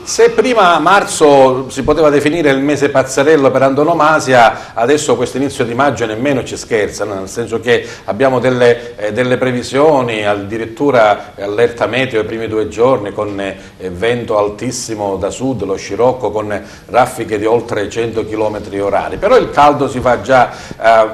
Se prima marzo si poteva definire il mese pazzerello per antonomasia, adesso questo inizio di maggio nemmeno ci scherza, no? Nel senso che abbiamo delle previsioni, addirittura allerta meteo i primi 2 giorni con vento altissimo da sud, lo scirocco con raffiche di oltre 100 km orari, però il caldo si va già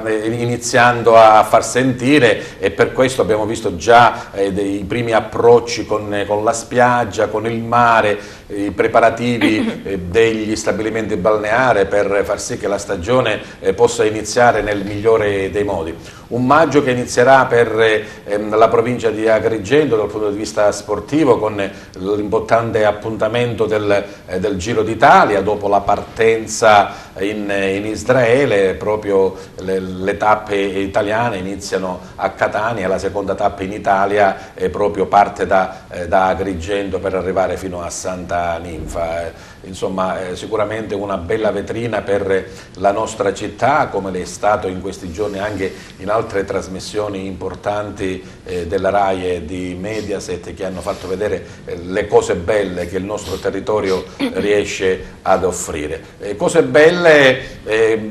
iniziando a far sentire e per questo abbiamo visto già dei primi approcci con la spiaggia, con il mare, i preparativi degli stabilimenti balneari per far sì che la stagione possa iniziare nel migliore dei modi. Un maggio che inizierà per la provincia di Agrigento dal punto di vista sportivo con l'importante appuntamento del Giro d'Italia dopo la partenza in Israele. Proprio le tappe italiane iniziano a Catania e la seconda tappa in Italia proprio parte da Agrigento per arrivare fino a Santa Ninfa. Insomma, sicuramente una bella vetrina per la nostra città, come l'è stato in questi giorni anche in altre trasmissioni importanti della RAI e di Mediaset, che hanno fatto vedere le cose belle che il nostro territorio riesce ad offrire. Cose belle,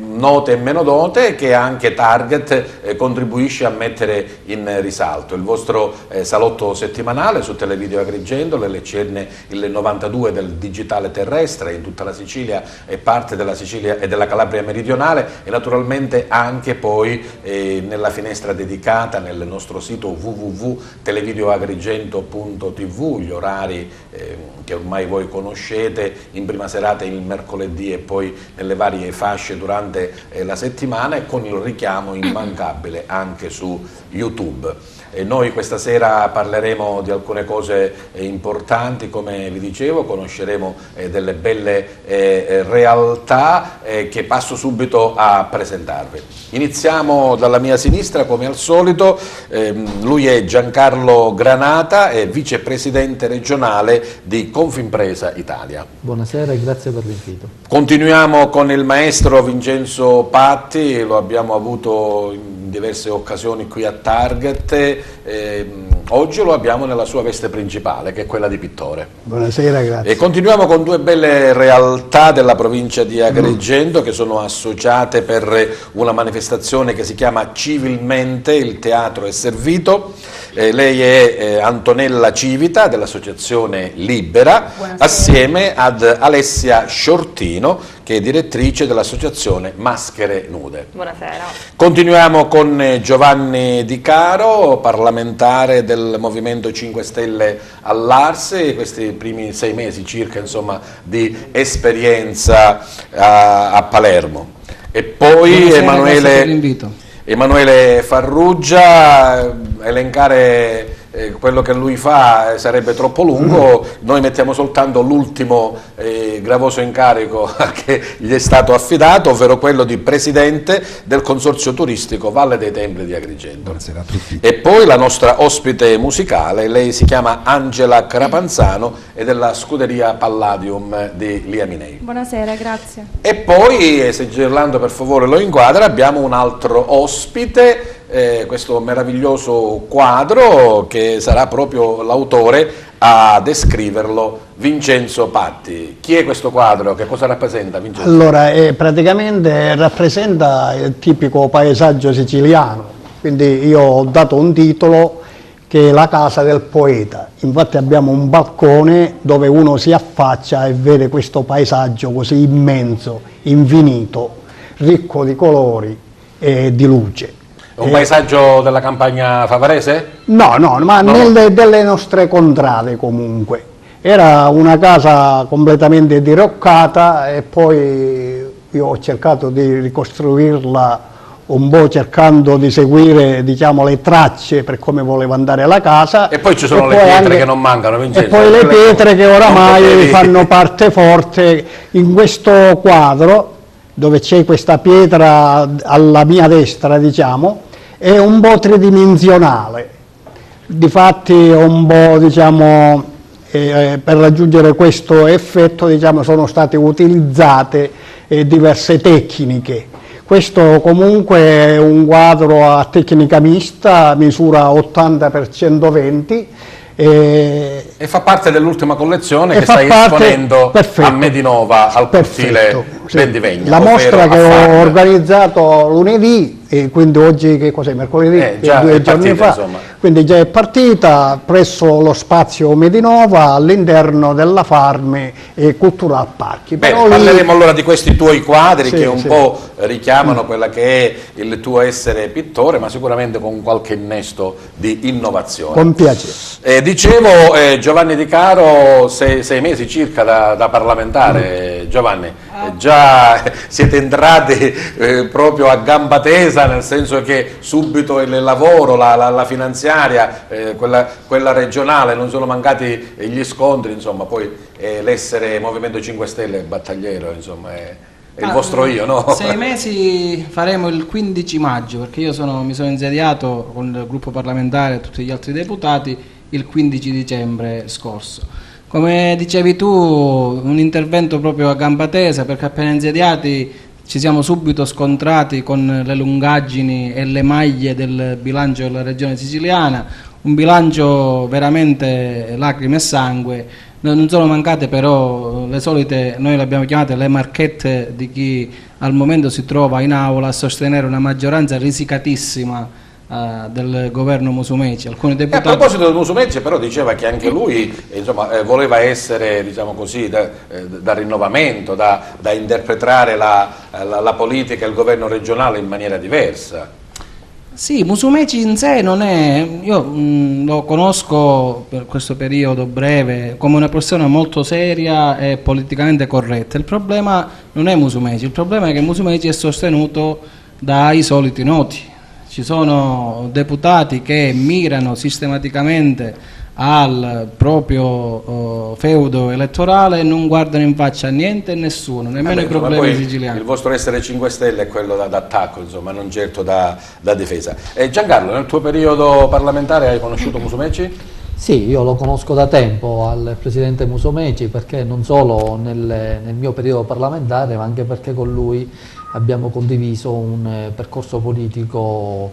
note e meno note, che anche Target contribuisce a mettere in risalto. Il vostro salotto settimanale su Televideo Agrigento, l'LCN il 92 del digitale terrestre in tutta la Sicilia e parte della Sicilia e della Calabria meridionale, e naturalmente anche poi nella finestra dedicata nel nostro sito www.televideoagrigento.tv, gli orari che ormai voi conoscete, in prima serata il mercoledì e poi nelle varie fasce durante la settimana, e con il richiamo immancabile anche su YouTube. Noi questa sera parleremo di alcune cose importanti, come vi dicevo, conosceremo delle belle realtà che passo subito a presentarvi. Iniziamo dalla mia sinistra, come al solito. Lui è Giancarlo Granata, è vicepresidente regionale di Confimpresa Italia. Buonasera e grazie per l'invito. Continuiamo con il maestro Vincenzo Patti, lo abbiamo avuto in diverse occasioni qui a Target. Oggi lo abbiamo nella sua veste principale, che è quella di pittore. Buonasera, grazie. E continuiamo con 2 belle realtà della provincia di Agrigento che sono associate per una manifestazione che si chiama Civilmente il teatro è servito. Lei è Antonella Civita dell'associazione Libera. Buonasera. Assieme ad Alessia Sciortino, che è direttrice dell'associazione Maschere Nude. Buonasera. Continuiamo con Giovanni Di Caro, parlamentare del Movimento 5 Stelle all'Arse, questi primi 6 mesi circa, insomma, di esperienza a Palermo. E poi Emanuele Farrugia. Elencare quello che lui fa sarebbe troppo lungo, noi mettiamo soltanto l'ultimo gravoso incarico che gli è stato affidato, ovvero quello di presidente del consorzio turistico Valle dei Templi di Agrigento. Buonasera a tutti. E poi la nostra ospite musicale, lei si chiama Angela Crapanzano, è della scuderia Palladium di Liaminei. Buonasera, grazie. E poi, se Gerlando per favore lo inquadra, abbiamo un altro ospite, questo meraviglioso quadro che sarà proprio l'autore a descriverlo, Vincenzo Patti. Chi è questo quadro? Che cosa rappresenta, Vincenzo? Allora, praticamente rappresenta il tipico paesaggio siciliano, quindi io ho dato un titolo che è La casa del poeta. Infatti abbiamo un balcone dove uno si affaccia e vede questo paesaggio così immenso, infinito, ricco di colori e di luce. Un paesaggio della campagna favarese? No, ma delle nostre contrade comunque. Era una casa completamente diroccata e poi io ho cercato di ricostruirla un po' cercando di seguire, diciamo, le tracce per come voleva andare la casa. E poi ci sono le pietre che non mancano, Vincenzo. E poi le pietre che oramai fanno parte forte in questo quadro, dove c'è questa pietra alla mia destra, diciamo, è un po' tridimensionale. Difatti un po', diciamo, per raggiungere questo effetto, diciamo, sono state utilizzate diverse tecniche. Questo comunque è un quadro a tecnica mista, misura 80 x 120. E E fa parte dell'ultima collezione E che fa stai parte- esponendo perfetto. a Medinova, al cortile Perfetto, sì. Vendivegna. La mostra ovvero che a ho Farm. organizzato lunedì, e quindi oggi che cos'è? Mercoledì, Già è 2 giorni partita, fa, insomma. quindi già è partita presso lo spazio Medinova all'interno della Farm e Cultura Parchi. Bene, Però lì- parleremo allora di questi tuoi quadri Sì, che un sì. po' richiamano quella che è il tuo essere pittore, ma sicuramente con qualche innesto di innovazione. con piacere. Dicevo, Giovanni Di Caro, 6 mesi circa da parlamentare, Giovanni, già siete entrati proprio a gamba tesa, nel senso che subito il lavoro, la finanziaria, quella regionale, non sono mancati gli scontri, insomma, poi l'essere Movimento 5 Stelle battagliero, insomma, è il vostro io, no? 6 mesi faremo il 15 maggio, perché io mi sono insediato con il gruppo parlamentare e tutti gli altri deputati il 15 dicembre scorso. Come dicevi tu, un intervento proprio a gamba tesa, perché appena insediati ci siamo subito scontrati con le lungaggini e le maglie del bilancio della regione siciliana, un bilancio veramente lacrime e sangue. Non sono mancate però le solite, noi le abbiamo chiamate le marchette di chi al momento si trova in aula a sostenere una maggioranza risicatissima del governo Musumeci. Alcuni A deputati... proposito del Musumeci, però diceva che anche lui insomma, voleva essere, diciamo così, da rinnovamento, da interpretare la politica e il governo regionale in maniera diversa. Sì, Musumeci in sé non è, io lo conosco per questo periodo breve come una persona molto seria e politicamente corretta. Il problema non è Musumeci, il problema è che Musumeci è sostenuto dai soliti noti. Ci sono deputati che mirano sistematicamente al proprio feudo elettorale e non guardano in faccia niente e nessuno, nemmeno i Insomma, problemi poi siciliani. il vostro essere 5 Stelle è quello d'attacco, insomma, non certo da difesa. Giancarlo, nel tuo periodo parlamentare hai conosciuto Musumeci? Sì, io lo conosco da tempo al presidente Musumeci, perché non solo nel mio periodo parlamentare, ma anche perché con lui abbiamo condiviso un percorso politico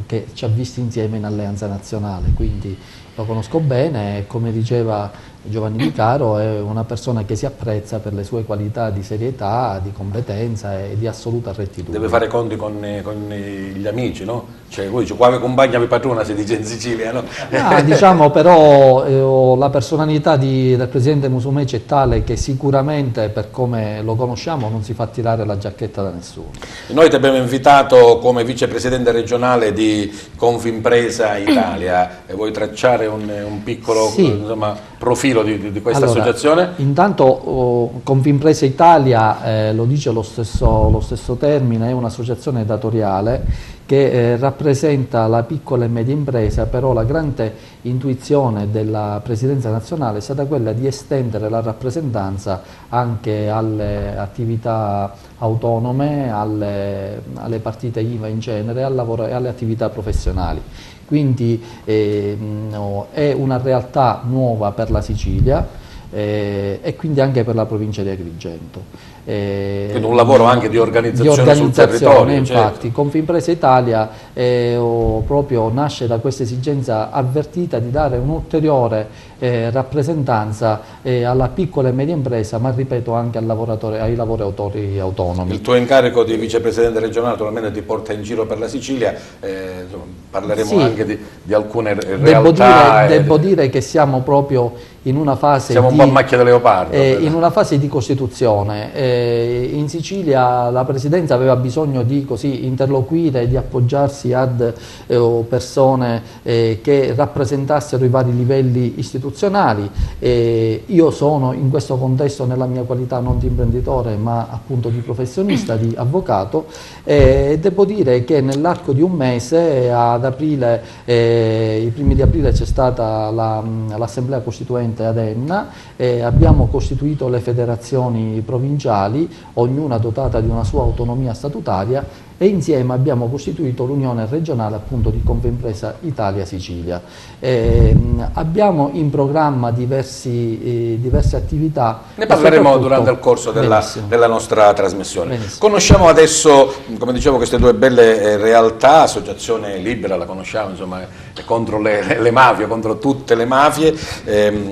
che ci ha visti insieme in Alleanza Nazionale, quindi lo conosco bene e, come diceva Giovanni Di Caro, è una persona che si apprezza per le sue qualità di serietà, di competenza e di assoluta rettitudine. Deve fare conti con gli amici, no? Cioè, lui dice, qua mi compagna mi patrona, si dice in Sicilia, no? Diciamo però la personalità del presidente Musumeci è tale che sicuramente, per come lo conosciamo, non si fa tirare la giacchetta da nessuno. Noi ti abbiamo invitato come vicepresidente regionale di Confimpresa Italia e vuoi tracciare un piccolo Sì. insomma, profilo di questa Allora, associazione? intanto Confimpresa Italia, lo dice lo stesso termine, è un'associazione datoriale che rappresenta la piccola e media impresa, però la grande intuizione della Presidenza nazionale è stata quella di estendere la rappresentanza anche alle attività autonome, alle partite IVA in genere, al lavoro e alle attività professionali. Quindi è una realtà nuova per la Sicilia e quindi anche per la provincia di Agrigento. Quindi un lavoro anche di organizzazione sul territorio. Infatti, certo. Confimpresa Italia proprio nasce da questa esigenza avvertita di dare un'ulteriore rappresentanza alla piccola e media impresa, ma ripeto anche ai lavoratori autonomi. Il tuo incarico di vicepresidente regionale naturalmente ti porta in giro per la Sicilia, insomma, parleremo Sì. anche di alcune realtà. Devo dire che siamo proprio in una fase siamo un po' a macchia da leopardo. in una fase di costituzione. In Sicilia la Presidenza aveva bisogno di interloquire, di appoggiarsi ad persone che rappresentassero i vari livelli istituzionali. Io sono in questo contesto, nella mia qualità non di imprenditore ma appunto di professionista, di avvocato, e devo dire che nell'arco di un mese, ad aprile, i primi di aprile, c'è stata l'Assemblea Costituente ad Enna, abbiamo costituito le federazioni provinciali, ognuna dotata di una sua autonomia statutaria, e insieme abbiamo costituito l'unione regionale appunto di Confimpresa Italia-Sicilia. Abbiamo in programma diverse attività. Ne parleremo durante il corso della nostra trasmissione. Benissimo. Conosciamo adesso, come dicevo, queste due belle realtà. Associazione Libera la conosciamo, insomma, è contro le mafie, contro tutte le mafie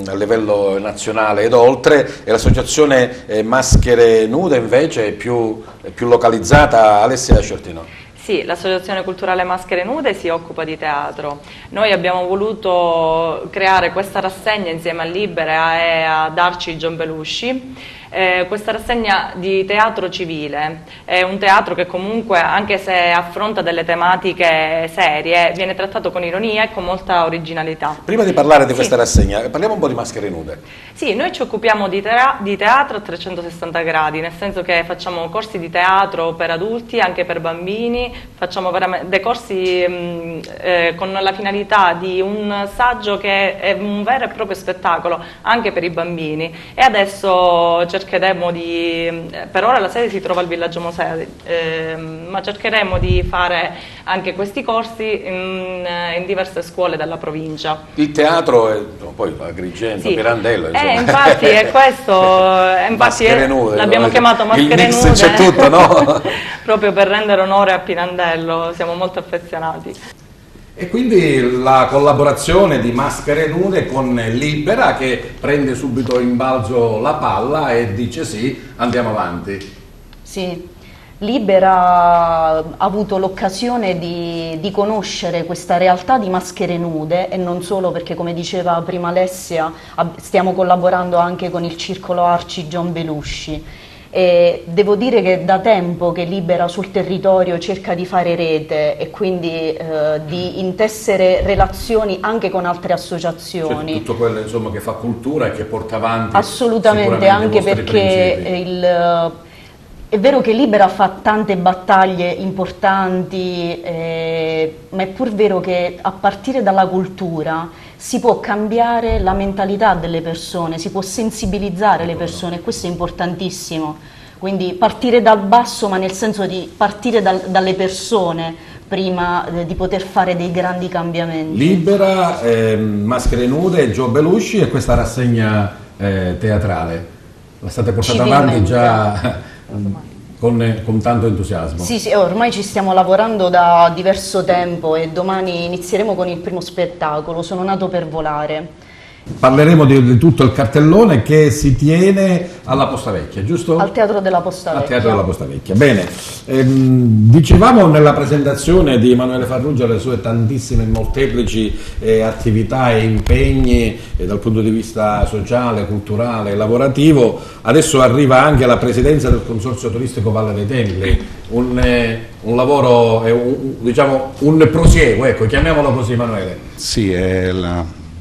a livello nazionale ed oltre, e l'associazione Maschere Nude invece è più localizzata. Alessia Certino. Sì, l'Associazione Culturale Maschere Nude si occupa di teatro. Noi abbiamo voluto creare questa rassegna insieme a Libera e a Darci John Belushi. Questa rassegna di teatro civile è un teatro che comunque, anche se affronta delle tematiche serie, viene trattato con ironia e con molta originalità. Prima di parlare di questa rassegna, parliamo un po' di Maschere Nude. Sì, noi ci occupiamo di teatro a 360 gradi, nel senso che facciamo corsi di teatro per adulti, anche per bambini, facciamo dei corsi con la finalità di un saggio che è un vero e proprio spettacolo anche per i bambini, e adesso cercheremo per ora la sede si trova al Villaggio Mosè, ma cercheremo di fare anche questi corsi in diverse scuole della provincia. Il teatro è poi Agrigento, sì. Pirandello, insomma. Infatti è questo, Maschere Nude, l'abbiamo chiamato Maschere il mix Nude, c'è tutto, no? proprio per rendere onore a Pirandello, siamo molto affezionati. E quindi la collaborazione di Maschere Nude con Libera, che prende subito in balzo la palla e dice sì, andiamo avanti. Sì, Libera ha avuto l'occasione di conoscere questa realtà di Maschere Nude, e non solo, perché come diceva prima Alessia stiamo collaborando anche con il circolo Arci John Belushi. E devo dire che da tempo che Libera sul territorio cerca di fare rete e quindi di intessere relazioni anche con altre associazioni. Cioè, tutto quello, insomma, che fa cultura e che porta avanti assolutamente, anche perché è vero che Libera fa tante battaglie importanti, ma è pur vero che a partire dalla cultura si può cambiare la mentalità delle persone, si può sensibilizzare le persone, e questo è importantissimo. Quindi partire dal basso, ma nel senso di partire dalle persone prima di poter fare dei grandi cambiamenti. Libera, Maschere Nude, Joe Belushi e questa rassegna teatrale. La state portando avanti già con tanto entusiasmo. Sì, sì, ormai ci stiamo lavorando da diverso tempo e domani inizieremo con il primo spettacolo, Sono nato per volare. Parleremo di tutto il cartellone che si tiene alla Posta Vecchia, giusto? Al Teatro della Posta Vecchia. Al Teatro della Posta Vecchia, bene. Dicevamo nella presentazione di Emanuele Farrugia le sue tantissime molteplici attività e impegni dal punto di vista sociale, culturale, lavorativo. Adesso arriva anche la presidenza del Consorzio Turistico Valle dei Templi, un lavoro, diciamo un prosieguo, ecco, chiamiamolo così, Emanuele. Sì,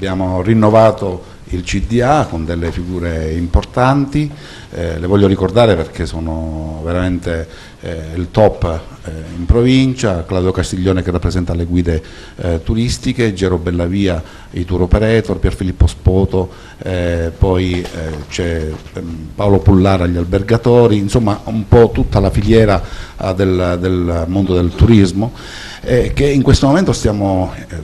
abbiamo rinnovato il CDA con delle figure importanti, le voglio ricordare perché sono veramente il top in provincia: Claudio Castiglione, che rappresenta le guide turistiche, Gero Bellavia, i tour operator, Pierfilippo Spoto, poi c'è Paolo Pullara, gli albergatori, insomma un po' tutta la filiera del mondo del turismo, che in questo momento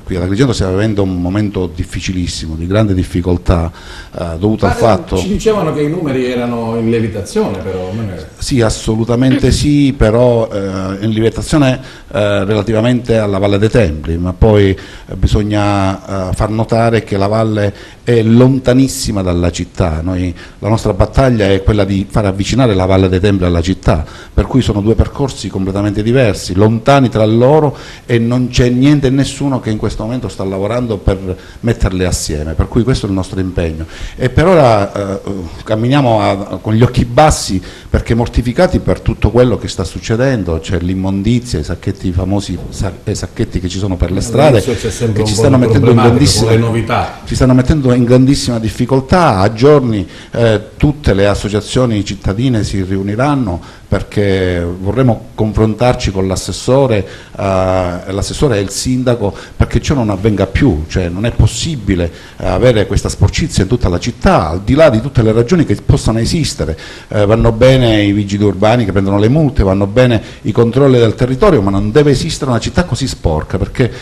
qui ad Agrigento stiamo vivendo un momento difficilissimo, di grande difficoltà, dovuto al fatto... Ci dicevano che i numeri erano in lievitazione, però... Sì, assolutamente sì, però in lievitazione relativamente alla Valle dei Templi, ma poi bisogna far notare che la valle è lontanissima dalla città. La nostra battaglia è quella di far avvicinare la Valle dei Templi alla città, per cui sono due percorsi completamente diversi, lontani tra loro, e non c'è niente e nessuno che in questo momento sta lavorando per metterle assieme, per cui questo è il nostro impegno. E per ora camminiamo con gli occhi bassi, perché mortificati per tutto quello che sta succedendo. C'è l'immondizia, i sacchetti, i famosi sacchetti che ci sono per le strade, che ci stanno mettendo in grandissima difficoltà. A giorni tutte le associazioni cittadine si riuniranno perché vorremmo confrontarci con l'assessore e il sindaco perché ciò non avvenga più, cioè non è possibile avere questa sporcizia in tutta la città, al di là di tutte le ragioni che possano esistere. Vanno bene i vigili urbani che prendono le multe, vanno bene i controlli del territorio, ma non deve esistere una città così sporca, perché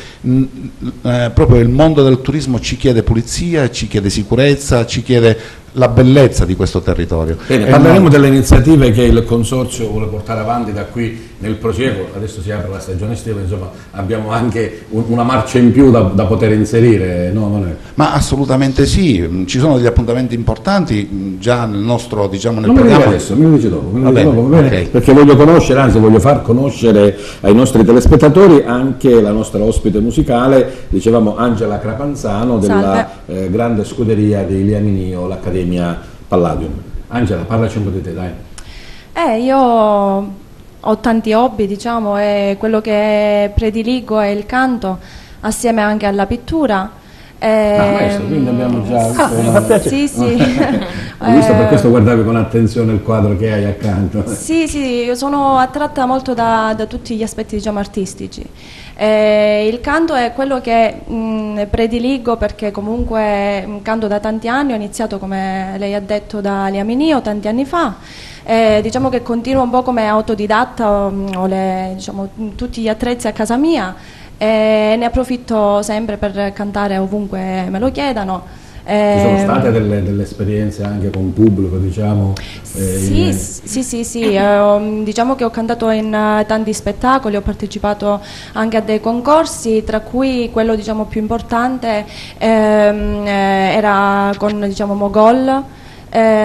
proprio il mondo del turismo ci chiede pulizia, ci chiede sicurezza, ci chiede la bellezza di questo territorio. Bene, parleremo delle iniziative che il Consorzio vuole portare avanti da qui nel prosieguo. Adesso si apre la stagione estiva, insomma abbiamo anche una marcia in più da poter inserire, no Manuel? Ma assolutamente sì, ci sono degli appuntamenti importanti già nel nostro, diciamo, nel non programma. Adesso, me lo dici dopo, Va bene, okay. Perché voglio conoscere, anzi voglio far conoscere ai nostri telespettatori anche la nostra ospite musicale, dicevamo Angela Crapanzano della grande scuderia di Liaminio, l'Accademia Palladium. Angela, parlaci un po' di te, dai. Io ho tanti hobby, diciamo, e quello che prediligo è il canto, assieme anche alla pittura. Maestro, quindi abbiamo già sì. Ho visto, per questo guardavi con attenzione il quadro che hai accanto. Sì, io sono attratta molto da tutti gli aspetti, diciamo, artistici. Il canto è quello che prediligo perché comunque canto da tanti anni, ho iniziato, come lei ha detto, da Liaminio tanti anni fa. Diciamo che continuo un po' come autodidatta, ho diciamo, tutti gli attrezzi a casa mia. Ne approfitto sempre per cantare ovunque me lo chiedano. Ci sono state delle esperienze anche con pubblico, diciamo? Sì, diciamo che ho cantato in tanti spettacoli, ho partecipato anche a dei concorsi, tra cui quello, diciamo, più importante era con, diciamo, Mogol,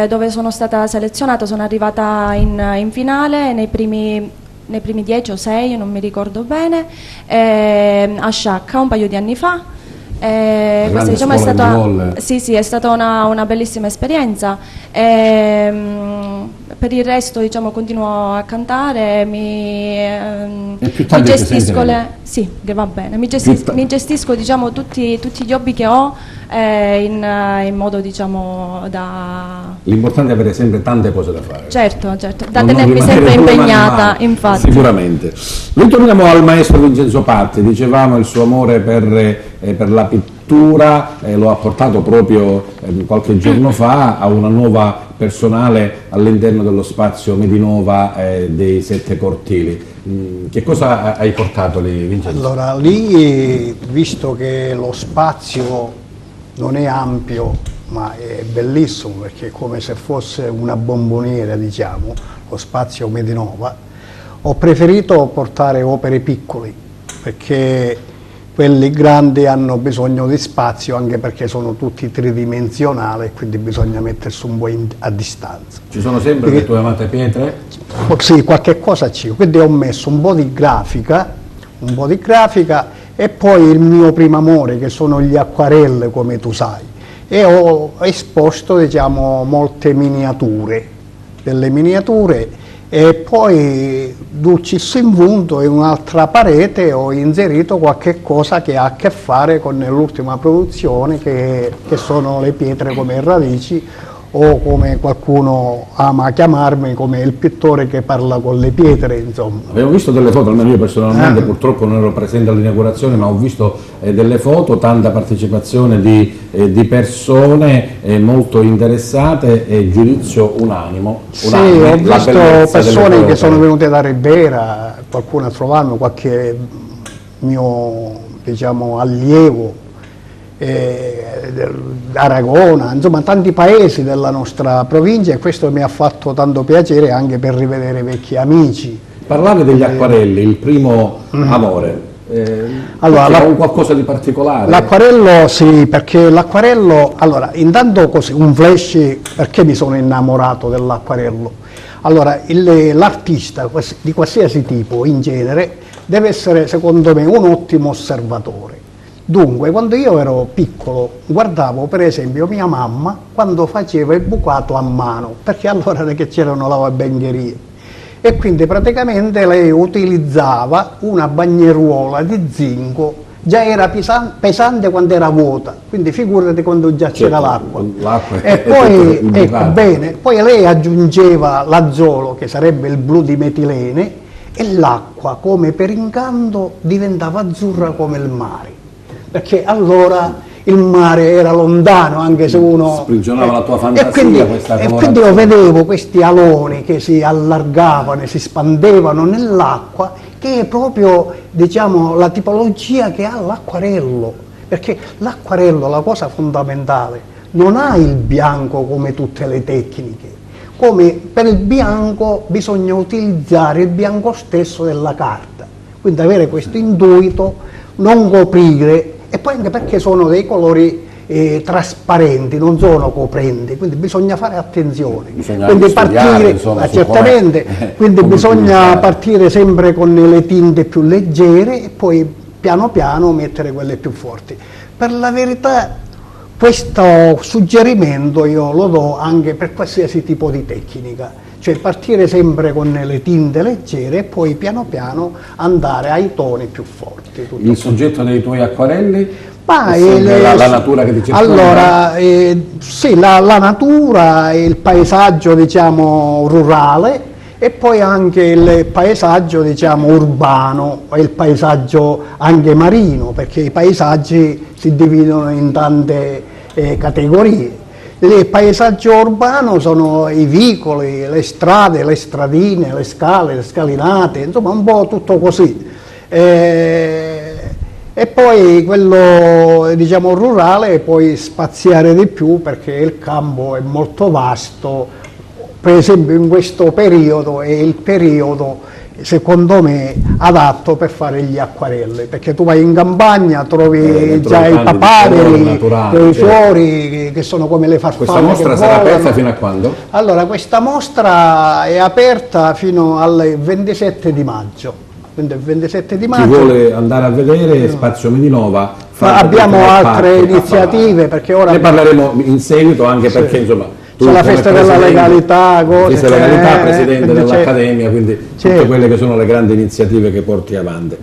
dove sono stata selezionata, sono arrivata in finale nei primi 10 o 6, non mi ricordo bene, a Sciacca un paio di anni fa. Questa, diciamo, è stata una bellissima esperienza. Per il resto, diciamo, continuo a cantare, mi gestisco sì, che va bene, mi gestisco, diciamo, tutti gli hobby che ho in modo, diciamo, da... L'importante è avere sempre tante cose da fare. Certo, da tenermi sempre impegnata, infatti. Sicuramente. Ritorniamo al maestro Vincenzo Patti, dicevamo il suo amore per la pittura, lo ha portato proprio qualche giorno fa a una nuova personale all'interno dello spazio Medinova dei Sette Cortili. Che cosa hai portato lì, Vincenzo? Allora, lì, visto che lo spazio non è ampio ma è bellissimo, perché è come se fosse una bomboniera, diciamo, lo spazio Medinova, ho preferito portare opere piccole, perché quelli grandi hanno bisogno di spazio, anche perché sono tutti tridimensionali e quindi bisogna mettersi un po' a distanza. Ci sono sempre le tue amate pietre? Sì, qualche cosa c'è, quindi ho messo un po' di grafica e poi il mio primo amore, che sono gli acquarelle, come tu sai, e ho esposto, diciamo, molte miniature, e poi dulcis in fundo, in un'altra parete ho inserito qualche cosa che ha a che fare con l'ultima produzione, che sono le pietre come radici, o come qualcuno ama chiamarmi, come il pittore che parla con le pietre, insomma. Avevo visto delle foto, almeno io personalmente purtroppo non ero presente all'inaugurazione, ma ho visto delle foto, tanta partecipazione di persone molto interessate e giudizio unanime. Sì, ho visto persone che sono venute da Ribera, qualcuno a trovarmi, qualche mio, diciamo, allievo, Aragona, insomma tanti paesi della nostra provincia, e questo mi ha fatto tanto piacere anche per rivedere vecchi amici. Parlavi degli acquarelli, il primo amore. Allora, un qualcosa di particolare? L'acquarello, sì, perché l'acquarello, allora, intanto così, un flash, perché mi sono innamorato dell'acquarello? Allora, l'artista di qualsiasi tipo, in genere, deve essere, secondo me, un ottimo osservatore. Dunque, quando io ero piccolo, guardavo per esempio mia mamma quando faceva il bucato a mano, perché allora non è che c'erano lavabengherie, e quindi praticamente lei utilizzava una bagneruola di zinco già era pesante quando era vuota, quindi figurati quando già c'era l'acqua. E poi, ecco, bene, poi lei aggiungeva l'azoto, che sarebbe il blu di metilene, e l'acqua, come per incanto, diventava azzurra come il mare, perché allora il mare era lontano, anche se uno... Sprigionava la tua fantasia, e quindi io vedevo questi aloni che si allargavano e si spandevano nell'acqua, che è proprio, diciamo, la tipologia che ha l'acquarello, perché l'acquarello, la cosa fondamentale, non ha il bianco come tutte le tecniche. Come per il bianco bisogna utilizzare il bianco stesso della carta, quindi avere questo intuito, non coprire, e poi anche perché sono dei colori trasparenti, non sono coprenti, quindi bisogna fare attenzione. Quindi partire, certamente, quindi bisogna partire sempre con le tinte più leggere e poi piano piano mettere quelle più forti. Per la verità questo suggerimento io lo do anche per qualsiasi tipo di tecnica, cioè partire sempre con le tinte leggere e poi piano piano andare ai toni più forti. Il soggetto dei tuoi acquarelli? La natura che ti circonda? Allora, sì, la natura, il paesaggio, diciamo, rurale, e poi anche il paesaggio, diciamo, urbano e il paesaggio anche marino, perché i paesaggi si dividono in tante categorie. Il paesaggio urbano sono i vicoli, le strade, le stradine, le scale, le scalinate, insomma un po' tutto così. E poi quello, diciamo, rurale puoi spaziare di più perché il campo è molto vasto. Per esempio in questo periodo è il periodo, secondo me, adatto per fare gli acquarelli, perché tu vai in campagna, trovi già i papaveri, i fiori che sono come le farfalle. Questa mostra sarà aperta fino a quando? Allora, questa mostra è aperta fino al 27 di maggio. Quindi il 27 di maggio. Chi vuole andare a vedere Spazio Medinova, abbiamo altre iniziative, perché ora ne parleremo in seguito, anche perché insomma c'è la festa della legalità, festa della legalità, presidente dell'Accademia, quindi tutte quelle che sono le grandi iniziative che porti avanti.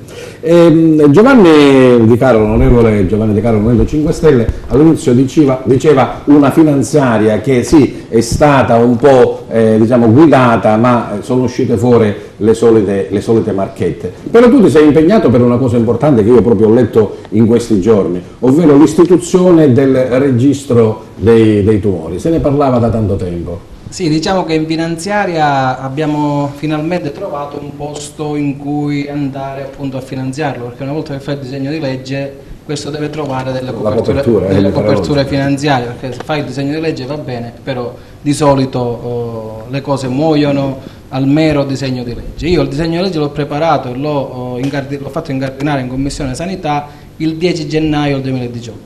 Giovanni Di Caro, l'onorevole Giovanni Di Caro, Movimento 5 Stelle, all'inizio diceva una finanziaria che sì, è stata un po' diciamo guidata, ma sono uscite fuori le solite marchette. Però tu ti sei impegnato per una cosa importante che io proprio ho letto in questi giorni, ovvero l'istituzione del registro dei tumori. Se ne parlava da tanto tempo. Sì, diciamo che in finanziaria abbiamo finalmente trovato un posto in cui andare appunto a finanziarlo, perché una volta che fai il disegno di legge questo deve trovare delle coperture finanziarie, perché se fai il disegno di legge va bene, però di solito le cose muoiono al mero disegno di legge. Io il disegno di legge l'ho preparato e l'ho fatto incardinare in Commissione Sanità il 10 gennaio 2018,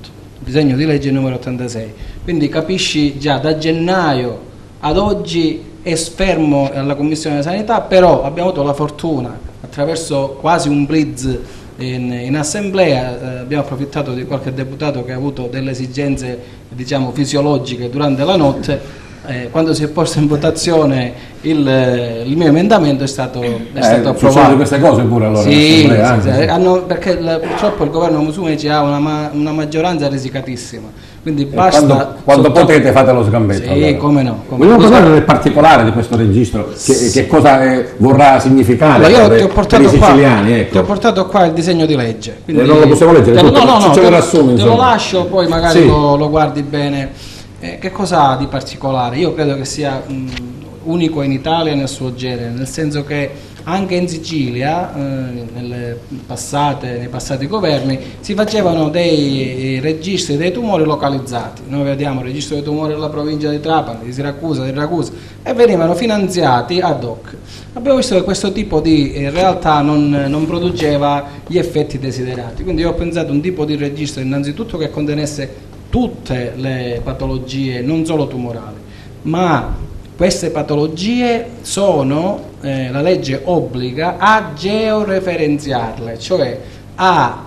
il disegno di legge numero 86, quindi capisci già da gennaio ad oggi è fermo alla Commissione Sanità, però abbiamo avuto la fortuna, attraverso quasi un blitz in assemblea, abbiamo approfittato di qualche deputato che ha avuto delle esigenze, diciamo, fisiologiche durante la notte. Quando si è posto in votazione il mio emendamento è stato approvato. Di queste cose pure allora? Sì, perché purtroppo il governo Musumeci ha una maggioranza risicatissima. Quindi basta quando potete fate lo sgambetto. Sì, allora. come no. Vogliamo parlare nel particolare di questo registro, che cosa vorrà significare per i siciliani? Ecco. Ti ho portato qua il disegno di legge. Non lo possiamo leggere? Te lo lascio, poi magari lo guardi bene. Che cosa ha di particolare? Io credo che sia unico in Italia nel suo genere, nel senso che anche in Sicilia, nei passati governi, si facevano dei registri dei tumori localizzati. Noi vediamo il registro dei tumori della provincia di Trapani, di Siracusa, di Ragusa, e venivano finanziati ad hoc. Abbiamo visto che questo tipo di realtà non produceva gli effetti desiderati, quindi io ho pensato a un tipo di registro innanzitutto che contenesse tutte le patologie, non solo tumorali, ma queste patologie la legge obbliga a georeferenziarle, cioè a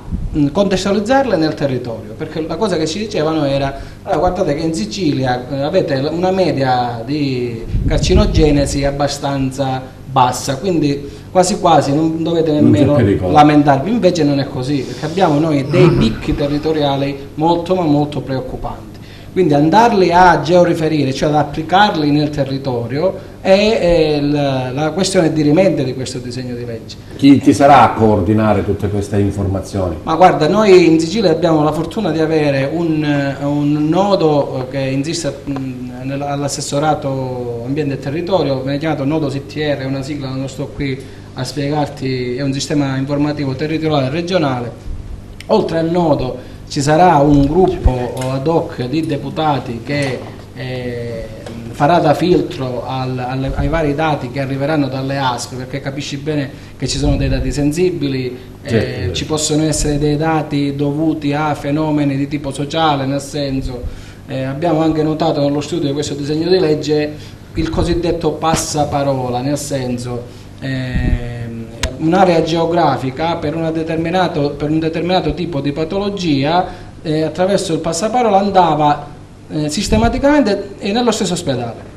contestualizzarle nel territorio, perché la cosa che ci dicevano era: guardate che in Sicilia avete una media di carcinogenesi abbastanza bassa, quindi quasi quasi non dovete nemmeno lamentarvi, invece non è così, perché abbiamo noi dei picchi territoriali molto ma molto preoccupanti. Quindi andarli a georiferire, cioè ad applicarli nel territorio, è la questione dirimente di questo disegno di legge. Chi sarà a coordinare tutte queste informazioni? Ma guarda, noi in Sicilia abbiamo la fortuna di avere un nodo che insiste all'assessorato ambiente e territorio, viene chiamato nodo CTR, è una sigla, non sto qui a spiegarti, è un sistema informativo territoriale regionale. Oltre al nodo ci sarà un gruppo ad hoc di deputati che farà da filtro ai vari dati che arriveranno dalle ASP, perché capisci bene che ci sono dei dati sensibili, ci possono essere dei dati dovuti a fenomeni di tipo sociale, nel senso, abbiamo anche notato nello studio di questo disegno di legge il cosiddetto passaparola, nel senso un'area geografica per un determinato tipo di patologia, attraverso il passaparola andava sistematicamente nello stesso ospedale.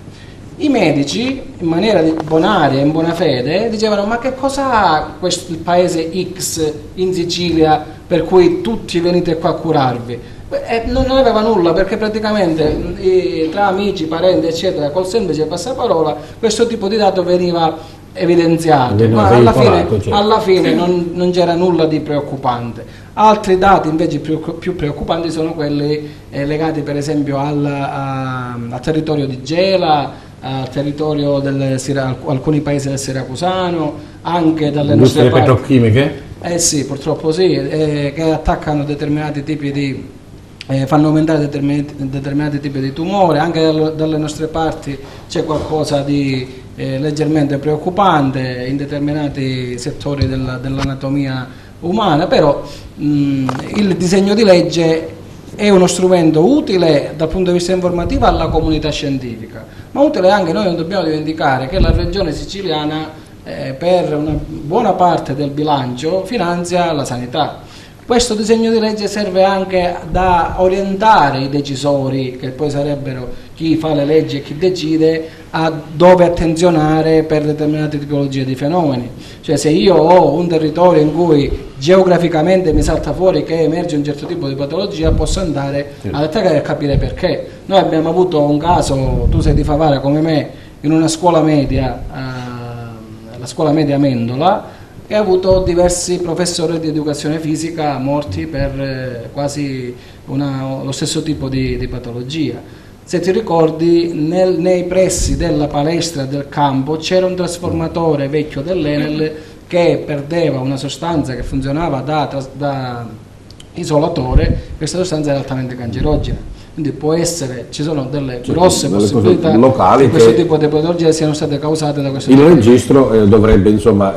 I medici, in maniera bonaria, in buona fede, dicevano: ma che cosa ha il paese X in Sicilia per cui tutti venite qua a curarvi? Non aveva nulla, perché praticamente tra amici, parenti eccetera, col semplice passaparola questo tipo di dato veniva evidenziato, ma alla fine non c'era nulla di preoccupante. Altri dati invece più preoccupanti sono quelli legati per esempio al territorio di Gela, al territorio alcuni paesi del Siracusano, anche dalle nostre parti. Petrochimiche? Sì, purtroppo sì, che attaccano determinati tipi di fanno aumentare determinati tipi di tumore. Anche dalle nostre parti c'è qualcosa di leggermente preoccupante in determinati settori dell'anatomia umana, però il disegno di legge è uno strumento utile dal punto di vista informativo alla comunità scientifica, ma utile anche, noi non dobbiamo dimenticare che la regione siciliana per una buona parte del bilancio finanzia la sanità. Questo disegno di legge serve anche da orientare i decisori, che poi sarebbero chi fa le leggi e chi decide, a dove attenzionare per determinate tipologie di fenomeni. Cioè, se io ho un territorio in cui geograficamente mi salta fuori che emerge un certo tipo di patologia, posso andare ad attaccare e capire perché. Noi abbiamo avuto un caso, tu sei di Favara come me, in una scuola media, la scuola media Amendola, e ha avuto diversi professori di educazione fisica morti per quasi lo stesso tipo di patologia. Se ti ricordi, nei pressi della palestra del campo c'era un trasformatore vecchio dell'Enel che perdeva una sostanza che funzionava da isolatore. Questa sostanza era altamente cancerogena. Quindi può essere, ci sono delle grosse possibilità locali che questo tipo di patologie siano state causate da questo tipo. Il registro dovrebbe insomma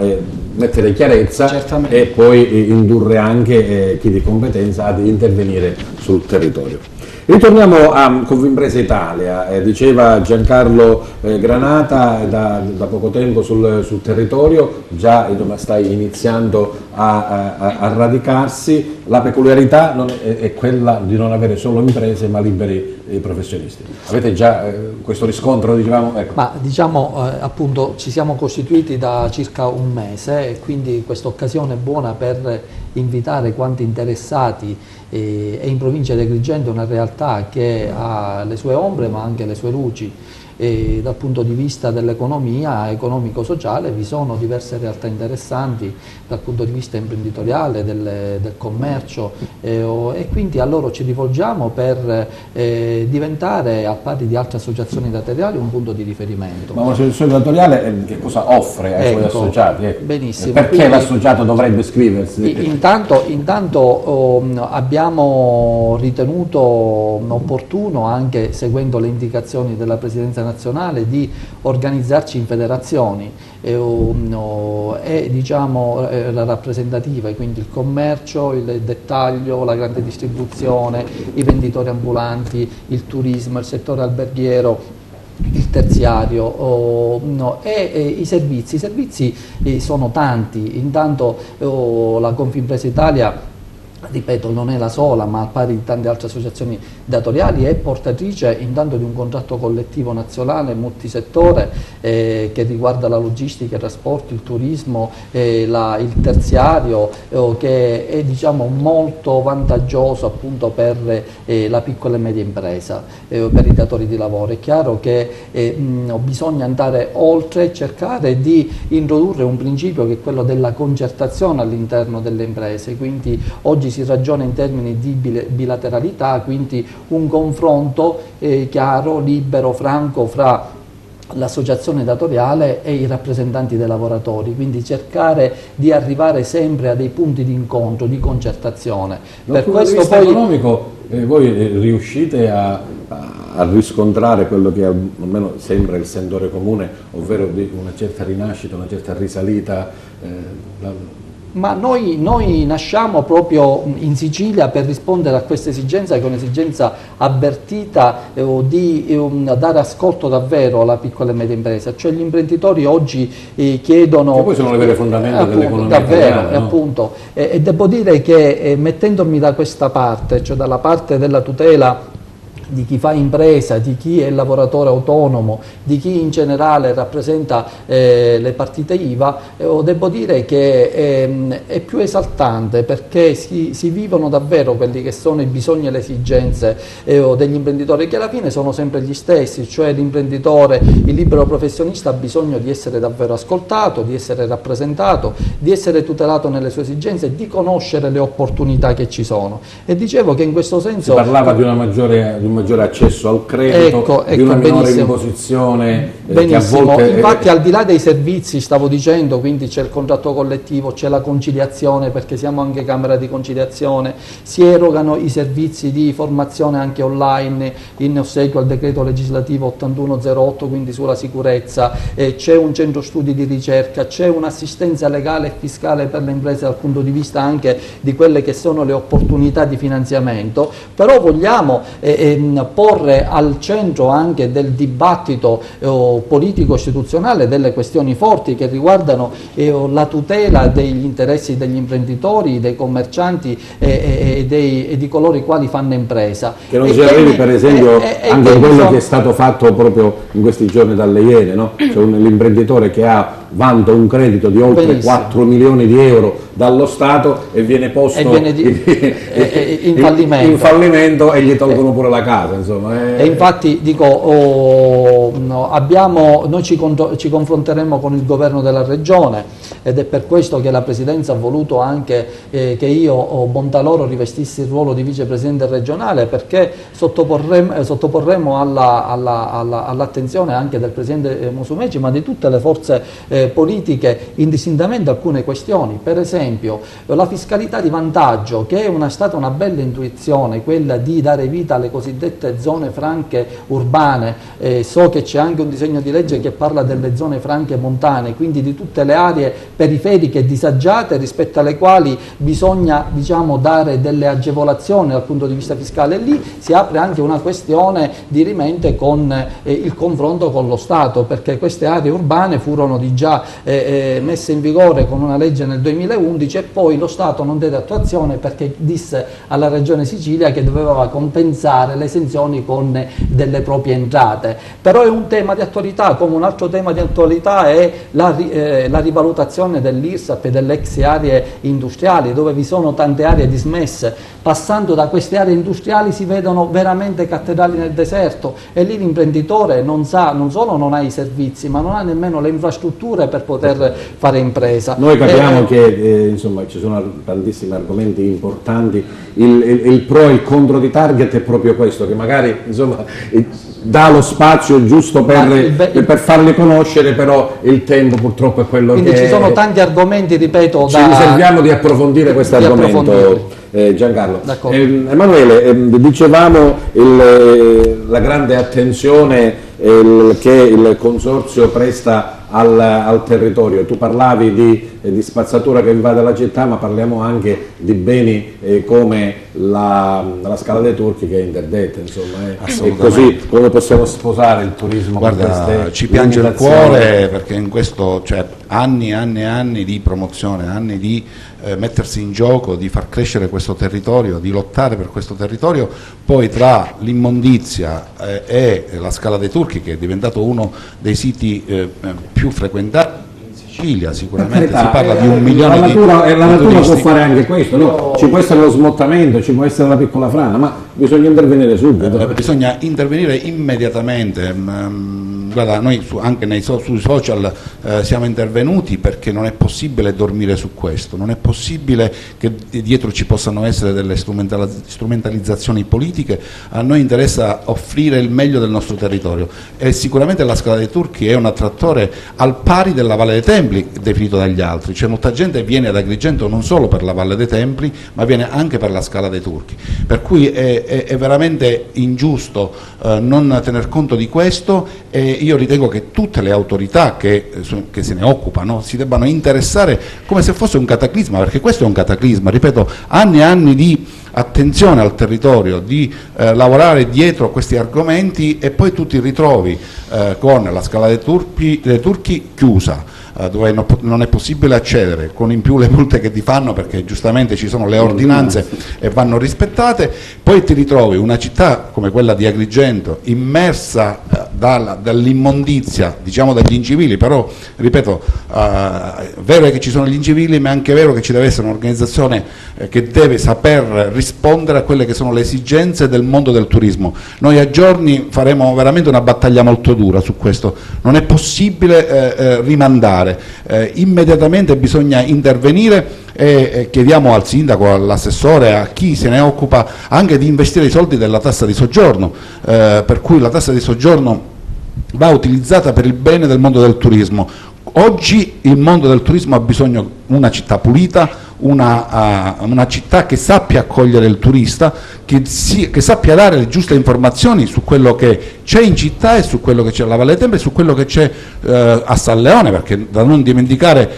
mettere chiarezza e poi indurre anche chi di competenza ad intervenire sul territorio. Ritorniamo a Confimpresa Italia, diceva Giancarlo Granata, da poco tempo sul territorio, già sta iniziando a radicarsi. La peculiarità è quella di non avere solo imprese ma liberi professionisti. Avete già questo riscontro? Ecco. Ma diciamo appunto ci siamo costituiti da circa un mese e quindi questa occasione è buona per invitare quanti interessati e in provincia di Agrigento una realtà che ha le sue ombre ma anche le sue luci. E dal punto di vista dell'economia economico-sociale vi sono diverse realtà interessanti dal punto di vista imprenditoriale, del commercio e quindi a loro ci rivolgiamo per diventare, al pari di altre associazioni datoriali, un punto di riferimento. Ma un'associazione datoriale che cosa offre ai suoi associati? Benissimo. Perché l'associato dovrebbe iscriversi? Intanto abbiamo ritenuto opportuno, anche seguendo le indicazioni della Presidenza nazionale, di organizzarci in federazioni e diciamo la rappresentativa, quindi il commercio, il dettaglio, la grande distribuzione, i venditori ambulanti, il turismo, il settore alberghiero, il terziario e i servizi. I servizi sono tanti. Intanto la Confimpresa Italia ripeto, non è la sola, ma al pari di tante altre associazioni datoriali, è portatrice intanto di un contratto collettivo nazionale multisettore che riguarda la logistica, i trasporti, il turismo, il terziario, che è diciamo molto vantaggioso appunto per la piccola e media impresa, per i datori di lavoro. È chiaro che bisogna andare oltre e cercare di introdurre un principio che è quello della concertazione all'interno delle imprese, quindi oggi si ragiona in termini di bilateralità, quindi un confronto chiaro, libero, franco fra l'associazione datoriale e i rappresentanti dei lavoratori, quindi cercare di arrivare sempre a dei punti di incontro, di concertazione. Per questo poi economico voi riuscite a riscontrare quello che almeno sembra il sentore comune, ovvero di una certa rinascita, una certa risalita? Ma noi nasciamo proprio in Sicilia per rispondere a questa esigenza, che è un'esigenza avvertita di dare ascolto davvero alla piccola e media impresa, cioè gli imprenditori oggi chiedono... Che poi sono le vere fondamenta dell'economia italiana, no? Appunto, e devo dire che mettendomi da questa parte, cioè dalla parte della tutela di chi fa impresa, di chi è lavoratore autonomo, di chi in generale rappresenta le partite IVA, devo dire che è più esaltante, perché si vivono davvero quelli che sono i bisogni e le esigenze degli imprenditori, che alla fine sono sempre gli stessi, cioè l'imprenditore, il libero professionista ha bisogno di essere davvero ascoltato, di essere rappresentato, di essere tutelato nelle sue esigenze, di conoscere le opportunità che ci sono. E dicevo che in questo senso... Si parlava di un maggiore accesso al credito, di una minore imposizione che a volte... Infatti al di là dei servizi, stavo dicendo, quindi c'è il contratto collettivo, c'è la conciliazione, perché siamo anche Camera di Conciliazione, si erogano i servizi di formazione anche online in ossequio al decreto legislativo 8108, quindi sulla sicurezza, c'è un centro studi di ricerca, c'è un'assistenza legale e fiscale per le imprese dal punto di vista anche di quelle che sono le opportunità di finanziamento, però vogliamo porre al centro anche del dibattito politico-istituzionale delle questioni forti che riguardano la tutela degli interessi degli imprenditori, dei commercianti e di coloro i quali fanno impresa. Che non si arrivi per esempio anche a quello che è stato fatto proprio in questi giorni dalle Iene, no? Cioè l'imprenditore che vanta un credito di oltre 4 milioni di euro dallo Stato e viene posto in fallimento e gli tolgono pure la casa, insomma. E infatti dico, noi ci confronteremo con il governo della regione, ed è per questo che la Presidenza ha voluto anche che io, Bontaloro, rivestissi il ruolo di vicepresidente regionale, perché sottoporremo all'attenzione anche del Presidente Musumeci, ma di tutte le forze politiche indistintamente alcune questioni. Per esempio la fiscalità di vantaggio, che è stata una bella intuizione, quella di dare vita alle cosiddette zone franche urbane. So che c'è anche un disegno di legge che parla delle zone franche montane, quindi di tutte le aree periferiche disagiate rispetto alle quali bisogna, diciamo, dare delle agevolazioni dal punto di vista fiscale. Lì si apre anche una questione dirimente con il confronto con lo Stato, perché queste aree urbane furono già messe in vigore con una legge nel 2011 e poi lo Stato non diede attuazione perché disse alla Regione Sicilia che doveva compensare le esenzioni con delle proprie entrate. Però è un tema di attualità, come un altro tema di attualità è la rivalutazione dell'IRSAP e delle ex aree industriali, dove vi sono tante aree dismesse. Passando da queste aree industriali si vedono veramente cattedrali nel deserto, e lì l'imprenditore non solo non ha i servizi, ma non ha nemmeno le infrastrutture per poter fare impresa. Noi capiamo che insomma, ci sono tantissimi argomenti importanti, il pro e il contro di Target è proprio questo, che magari insomma, dà lo spazio giusto per farli conoscere, però il tempo purtroppo è quello quindi che... Quindi ci sono tanti argomenti, ripeto, ci riserviamo di approfondire questo argomento. Giancarlo. Emanuele, dicevamo la grande attenzione che il Consorzio presta al territorio. Tu parlavi di spazzatura che invade la città, ma parliamo anche di beni come la Scala dei Turchi, che è interdetta, insomma. E così come possiamo sposare il turismo? Guarda, con queste ci piange il cuore, perché in questo, cioè, anni e anni e anni di promozione, anni di mettersi in gioco, di far crescere questo territorio, di lottare per questo territorio. Poi tra l'immondizia e la Scala dei Turchi, che è diventato uno dei siti più frequentati in Sicilia, sicuramente si parla di 1 milione di la natura turisti. può fare anche questo, no? Ci può essere lo smottamento, ci può essere la piccola frana, ma bisogna intervenire subito. Bisogna intervenire immediatamente. Guarda, noi anche sui social siamo intervenuti, perché non è possibile dormire su questo, non è possibile che dietro ci possano essere delle strumentalizzazioni politiche. A noi interessa offrire il meglio del nostro territorio, e sicuramente la Scala dei Turchi è un attrattore al pari della Valle dei Templi, definito dagli altri. Cioè, molta gente viene ad Agrigento non solo per la Valle dei Templi, ma viene anche per la Scala dei Turchi, per cui è veramente ingiusto non tener conto di questo, e io ritengo che tutte le autorità che se ne occupano si debbano interessare come se fosse un cataclisma, perché questo è un cataclisma, ripeto, anni e anni di attenzione al territorio, di lavorare dietro a questi argomenti, e poi tu ti ritrovi con la Scala dei Turchi chiusa, dove non è possibile accedere, con in più le multe che ti fanno, perché giustamente ci sono le ordinanze e vanno rispettate. Poi ti ritrovi una città come quella di Agrigento immersa dall'immondizia, diciamo dagli incivili, però ripeto, vero è che ci sono gli incivili, ma è anche vero che ci deve essere un'organizzazione che deve saper rispondere a quelle che sono le esigenze del mondo del turismo. Noi a giorni faremo veramente una battaglia molto dura su questo, non è possibile rimandare, immediatamente bisogna intervenire, e chiediamo al sindaco, all'assessore, a chi se ne occupa, anche di investire i soldi della tassa di soggiorno, per cui la tassa di soggiorno va utilizzata per il bene del mondo del turismo. Oggi il mondo del turismo ha bisogno di una città pulita, una città che sappia accogliere il turista, che sappia dare le giuste informazioni su quello che c'è in città e su quello che c'è alla Valle dei Templi e su quello che c'è a San Leone, perché da non dimenticare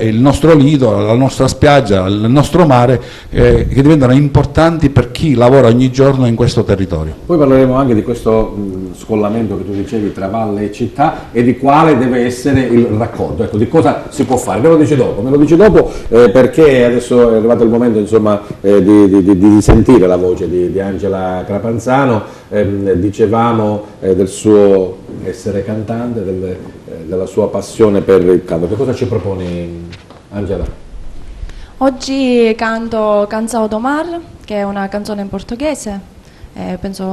il nostro lido, la nostra spiaggia, il nostro mare, che diventano importanti per chi lavora ogni giorno in questo territorio. Poi parleremo anche di questo scollamento che tu dicevi tra valle e città, e di quale deve essere il raccordo, ecco, di cosa si può fare. Me lo dici dopo, perché adesso è arrivato il momento, insomma, di sentire la voce di Angela Crapanzano. Dicevamo del suo essere cantante, della sua passione per il canto. Che cosa ci proponi, Angela? Oggi canto Canção do Mar, che è una canzone in portoghese. Penso,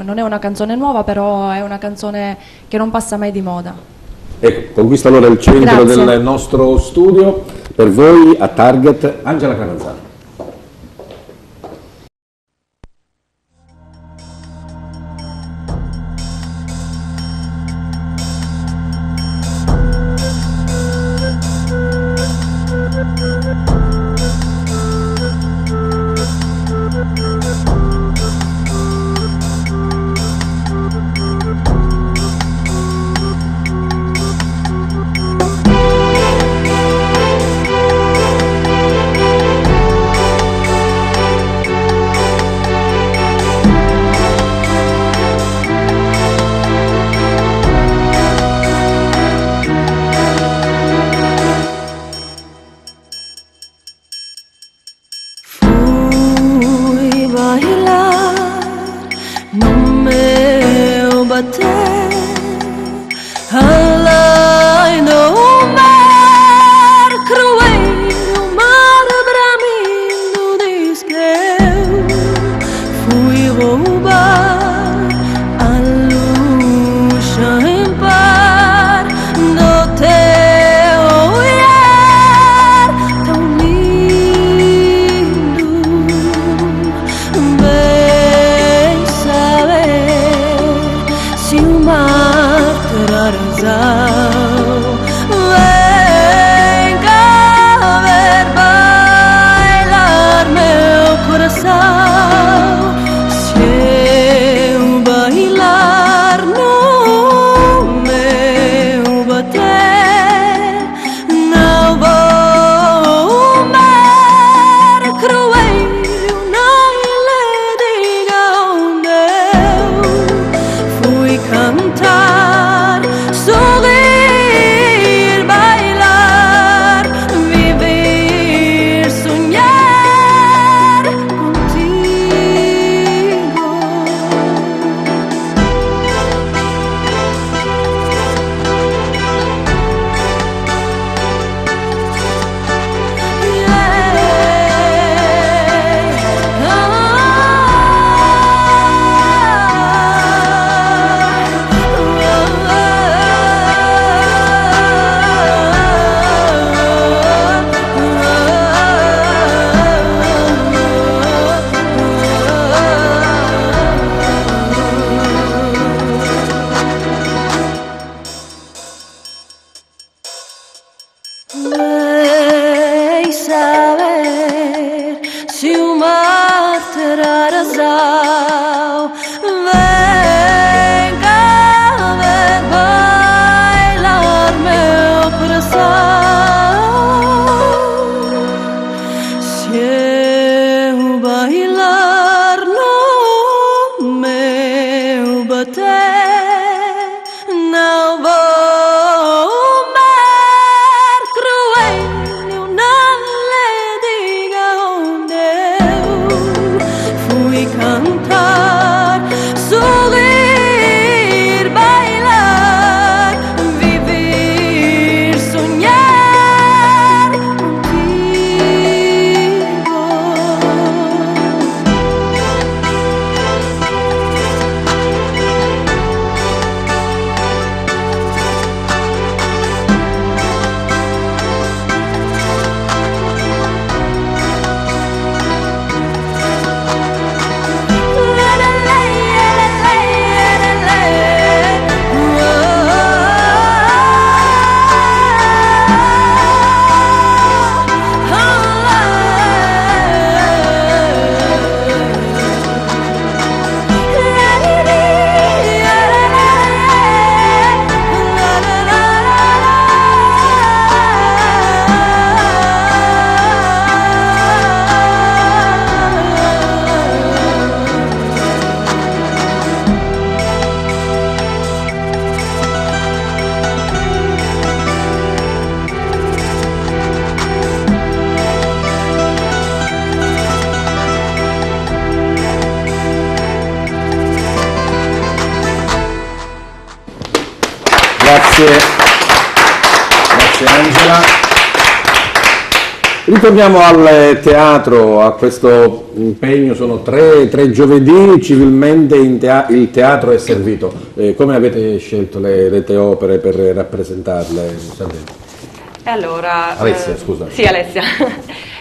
non è una canzone nuova, però è una canzone che non passa mai di moda. Ecco, conquista allora il centro Grazie. del nostro studio. Per voi a Target, Angela Crapanzano. Se o mar meu bailar no meu bater, não vou mar cruel, não lhe diga onde eu fui cantar, sorrir, bailar, viver, sonhar contigo. Grazie Angela. Ritorniamo al teatro, a questo impegno, sono tre giovedì, civilmente il teatro è servito. Come avete scelto le tre opere per rappresentarle? E allora, Alessia, scusa. Sì, Alessia.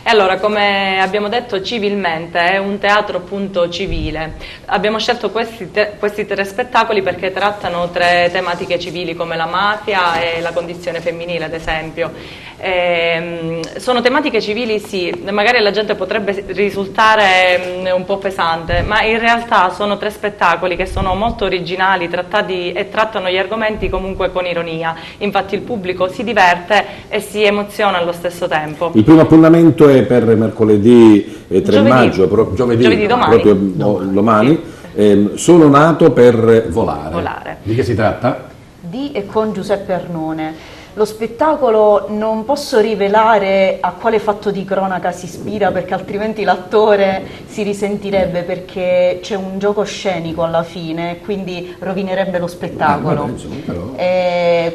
E allora, come abbiamo detto, civilmente è un teatro appunto civile. Abbiamo scelto questi tre spettacoli perché trattano tre tematiche civili come la mafia e la condizione femminile, ad esempio. Sono tematiche civili, sì, magari la gente potrebbe risultare un po' pesante, ma in realtà sono tre spettacoli che sono molto originali, trattati e trattano gli argomenti comunque con ironia. Infatti il pubblico si diverte e si emoziona allo stesso tempo. Il primo appuntamento è per mercoledì 3 Giovedì. maggio, giovedì domani. proprio domani. Sono nato per volare. Di che si tratta? Di e con Giuseppe Arnone. Lo spettacolo non posso rivelare a quale fatto di cronaca si ispira, perché altrimenti l'attore si risentirebbe, perché c'è un gioco scenico alla fine, quindi rovinerebbe lo spettacolo.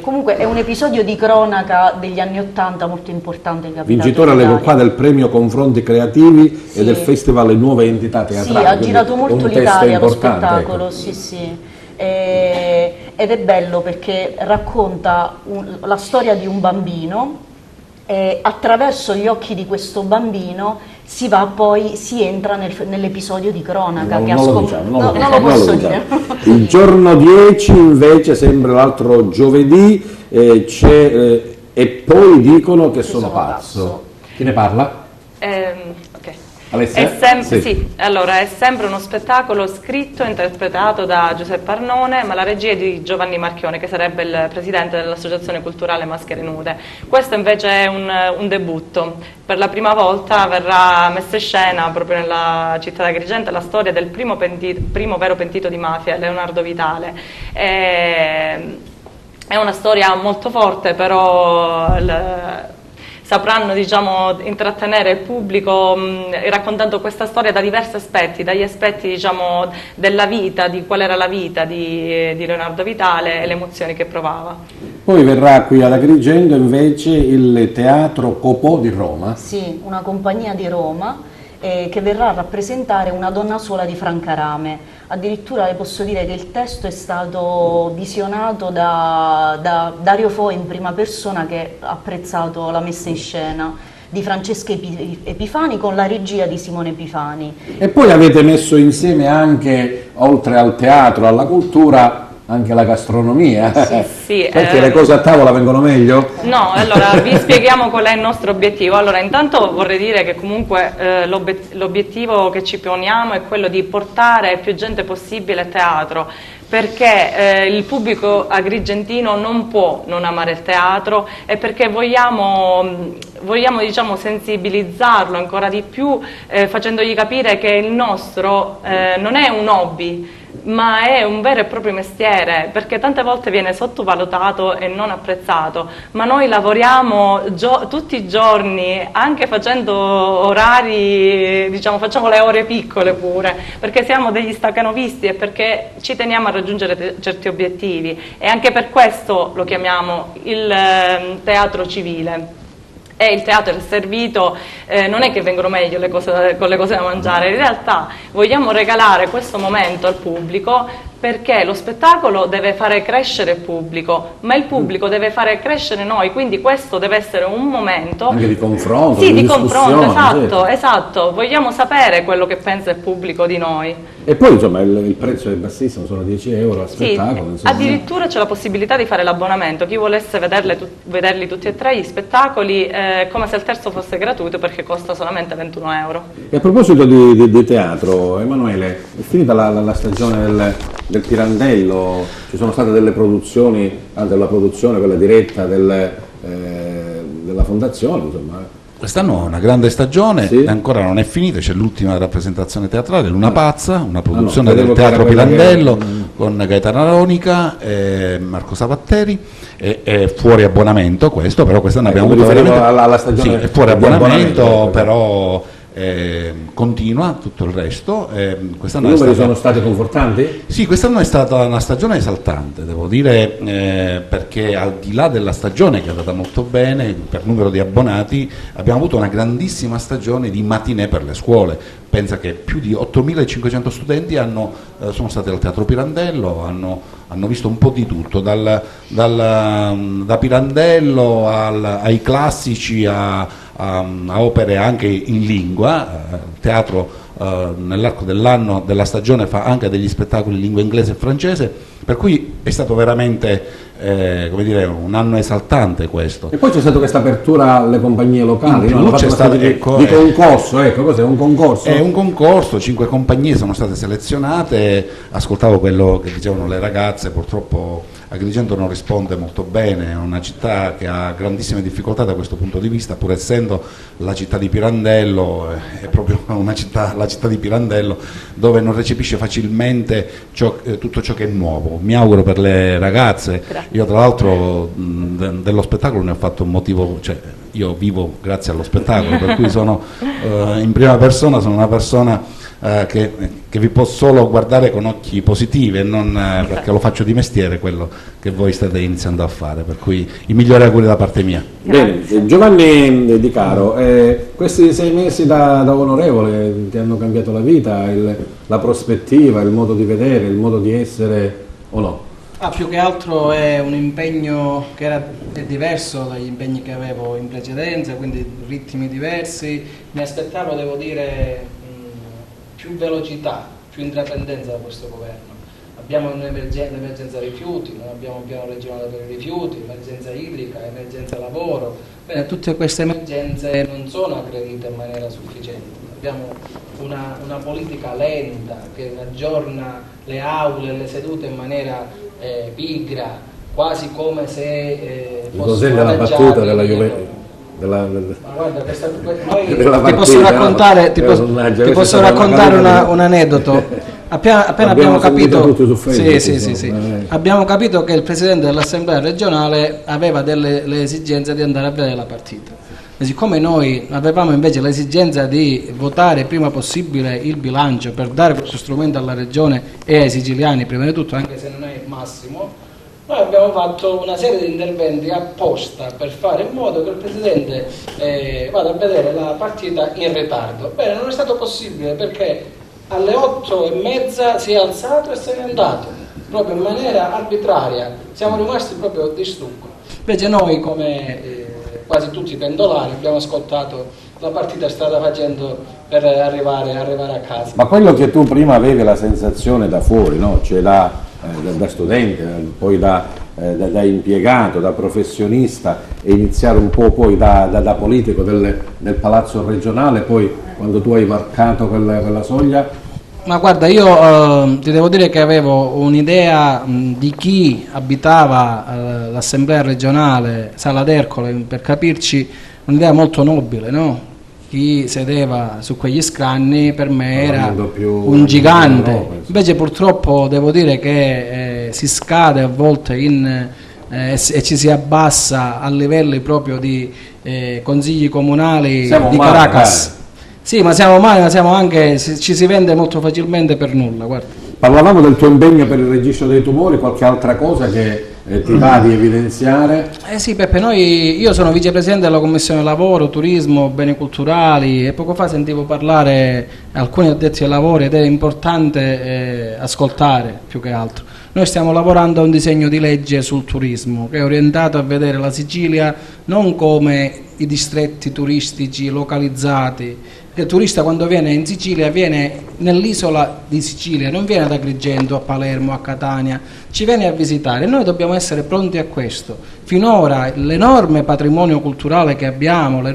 Comunque è un episodio di cronaca degli anni '80 molto importante. Vincitore leggo qua del premio Confronti Creativi, sì, e del Festival Nuove Entità Teatrali. Sì, ha girato molto l'Italia lo spettacolo, ecco. Sì, sì. Ed è bello perché racconta la storia di un bambino e attraverso gli occhi di questo bambino si entra nell'episodio di cronaca. Non lo posso dire. Il giorno 10 invece, sempre l'altro giovedì, e poi dicono che sono pazzo. Chi ne parla? Ok. Alessia? Sì, allora è sempre uno spettacolo scritto e interpretato da Giuseppe Arnone, ma la regia è di Giovanni Marchione, che sarebbe il presidente dell'Associazione Culturale Maschere Nude. Questo invece è un debutto. Per la prima volta verrà messa in scena proprio nella città di Agrigento la storia del primo vero pentito di mafia, Leonardo Vitale. È una storia molto forte, però sapranno, diciamo, intrattenere il pubblico raccontando questa storia da diversi aspetti, dagli aspetti, diciamo, della vita, di qual era la vita di Leonardo Vitale e le emozioni che provava. Poi verrà qui ad Agrigento invece il Teatro Copò di Roma. Sì, una compagnia di Roma che verrà a rappresentare Una donna sola di Franca Rame. Addirittura le posso dire che il testo è stato visionato da Dario Fo in prima persona, che ha apprezzato la messa in scena di Francesca Epifani con la regia di Simone Epifani. E poi avete messo insieme anche, oltre al teatro, alla cultura, anche la gastronomia. Sì, perché le cose a tavola vengono meglio? No, allora vi spieghiamo qual è il nostro obiettivo. Allora, intanto vorrei dire che comunque l'obiettivo che ci poniamo è quello di portare più gente possibile a teatro, perché il pubblico agrigentino non può non amare il teatro, e perché vogliamo vogliamo diciamo, sensibilizzarlo ancora di più, facendogli capire che il nostro non è un hobby, ma è un vero e proprio mestiere, perché tante volte viene sottovalutato e non apprezzato, ma noi lavoriamo tutti i giorni, anche facendo orari, diciamo, facciamo le ore piccole pure, perché siamo degli stacanovisti e perché ci teniamo a raggiungere certi obiettivi, e anche per questo lo chiamiamo il teatro civile. E il teatro è servito, non è che vengono meglio con le cose da mangiare, in realtà vogliamo regalare questo momento al pubblico, perché lo spettacolo deve fare crescere il pubblico, ma il pubblico deve fare crescere noi, quindi questo deve essere un momento anche di confronto, sì, di confronto, esatto, certo. Esatto, vogliamo sapere quello che pensa il pubblico di noi. E poi insomma il prezzo è bassissimo, sono 10 euro a spettacolo. Sì, addirittura c'è la possibilità di fare l'abbonamento, chi volesse vederli tutti e tre gli spettacoli, come se il terzo fosse gratuito, perché costa solamente 21 euro. E a proposito di teatro, Emanuele, è finita la stagione del Pirandello, ci sono state delle produzioni, anche la produzione, quella diretta della fondazione, insomma. Quest'anno è una grande stagione, Sì. ancora non è finita, c'è l'ultima rappresentazione teatrale, Luna Pazza, una produzione vedevo del che era Teatro quella Pirandello con Gaetano Aronica e Marco Savatteri, è fuori abbonamento questo, però quest'anno abbiamo avuto veramente... alla stagione sì, è fuori di abbonamento, ecco. però continua tutto il resto. Quest'anno I è numeri stata... sono stati confortanti? Sì, quest'anno è stata una stagione esaltante, devo dire, perché al di là della stagione che è andata molto bene per numero di abbonati, abbiamo avuto una grandissima stagione di matinée per le scuole. Pensa che più di 8.500 studenti sono stati al Teatro Pirandello, hanno visto un po' di tutto, da Pirandello ai classici a opere anche in lingua. Il teatro nell'arco dell'anno, della stagione, fa anche degli spettacoli in lingua inglese e francese, per cui è stato veramente come dire, un anno esaltante questo. E poi c'è stata questa apertura alle compagnie locali, In più hanno fatto c'è una stato- specie di ecco, concorso, ecco, cos'è un concorso? È un concorso, 5 compagnie sono state selezionate, ascoltavo quello che dicevano le ragazze, purtroppo Agrigento non risponde molto bene, è una città che ha grandissime difficoltà da questo punto di vista, pur essendo la città di Pirandello, è proprio la città di Pirandello, dove non recepisce facilmente tutto ciò che è nuovo. Mi auguro per le ragazze, io tra l'altro dello spettacolo ne ho fatto un motivo, cioè io vivo grazie allo spettacolo, per cui sono in prima persona, sono una persona che vi può solo guardare con occhi positivi e non perché lo faccio di mestiere quello che voi state iniziando a fare, per cui i migliori auguri da parte mia. Bene, Giovanni Di Caro, questi 6 mesi da onorevole ti hanno cambiato la vita, la prospettiva, il modo di vedere, il modo di essere o no? Più che altro è un impegno che è diverso dagli impegni che avevo in precedenza, quindi ritmi diversi. Mi aspettavo, devo dire, più velocità, più intraprendenza da questo governo. Abbiamo un'emergenza rifiuti, non abbiamo un piano regionale per i rifiuti, emergenza idrica, emergenza lavoro. Bene, tutte queste emergenze non sono aggredite in maniera sufficiente. Abbiamo una politica lenta che aggiorna le aule e le sedute in maniera pigra, quasi come se Cos'è la battuta della Juventus? Ma guarda, noi della ti posso raccontare, un aneddoto. Appena abbiamo capito, tutti su Facebook, sì. Abbiamo capito che il presidente dell'Assemblea regionale aveva le esigenze di andare a vedere la partita. E siccome noi avevamo invece l'esigenza di votare prima possibile il bilancio per dare questo strumento alla regione e ai siciliani, prima di tutto, anche se non è il massimo, noi abbiamo fatto una serie di interventi apposta per fare in modo che il Presidente vada a vedere la partita in ritardo. Bene, non è stato possibile perché alle 8:30 si è alzato e se n'è andato, proprio in maniera arbitraria, siamo rimasti proprio di stucco. Invece noi, come quasi tutti i pendolari, abbiamo ascoltato la partita strada facendo per arrivare a casa. Ma quello che tu prima avevi la sensazione da fuori, no? Cioè da studente, poi da impiegato, da professionista e iniziare un po' poi da politico del palazzo regionale, poi quando tu hai varcato quella soglia? Ma guarda, io ti devo dire che avevo un'idea di chi abitava l'Assemblea regionale, Sala d'Ercole, per capirci, un'idea molto nobile, no? Chi sedeva su quegli scranni per me era un gigante, invece purtroppo devo dire che si scade a volte e ci si abbassa a livelli proprio di consigli comunali di Caracas. Sì, ma siamo umani, ma siamo anche, ci si vende molto facilmente per nulla, guarda. Parlavamo del tuo impegno per il registro dei tumori, qualche altra cosa che ti va di evidenziare? Sì Peppe, io sono vicepresidente della Commissione Lavoro, Turismo, Beni Culturali e poco fa sentivo parlare alcuni addetti ai lavori ed è importante ascoltare più che altro. Noi stiamo lavorando a un disegno di legge sul turismo che è orientato a vedere la Sicilia non come i distretti turistici localizzati. Il turista quando viene in Sicilia viene nell'isola di Sicilia, non viene ad Agrigento, a Palermo, a Catania, ci viene a visitare e noi dobbiamo essere pronti a questo. Finora l'enorme patrimonio culturale che abbiamo, le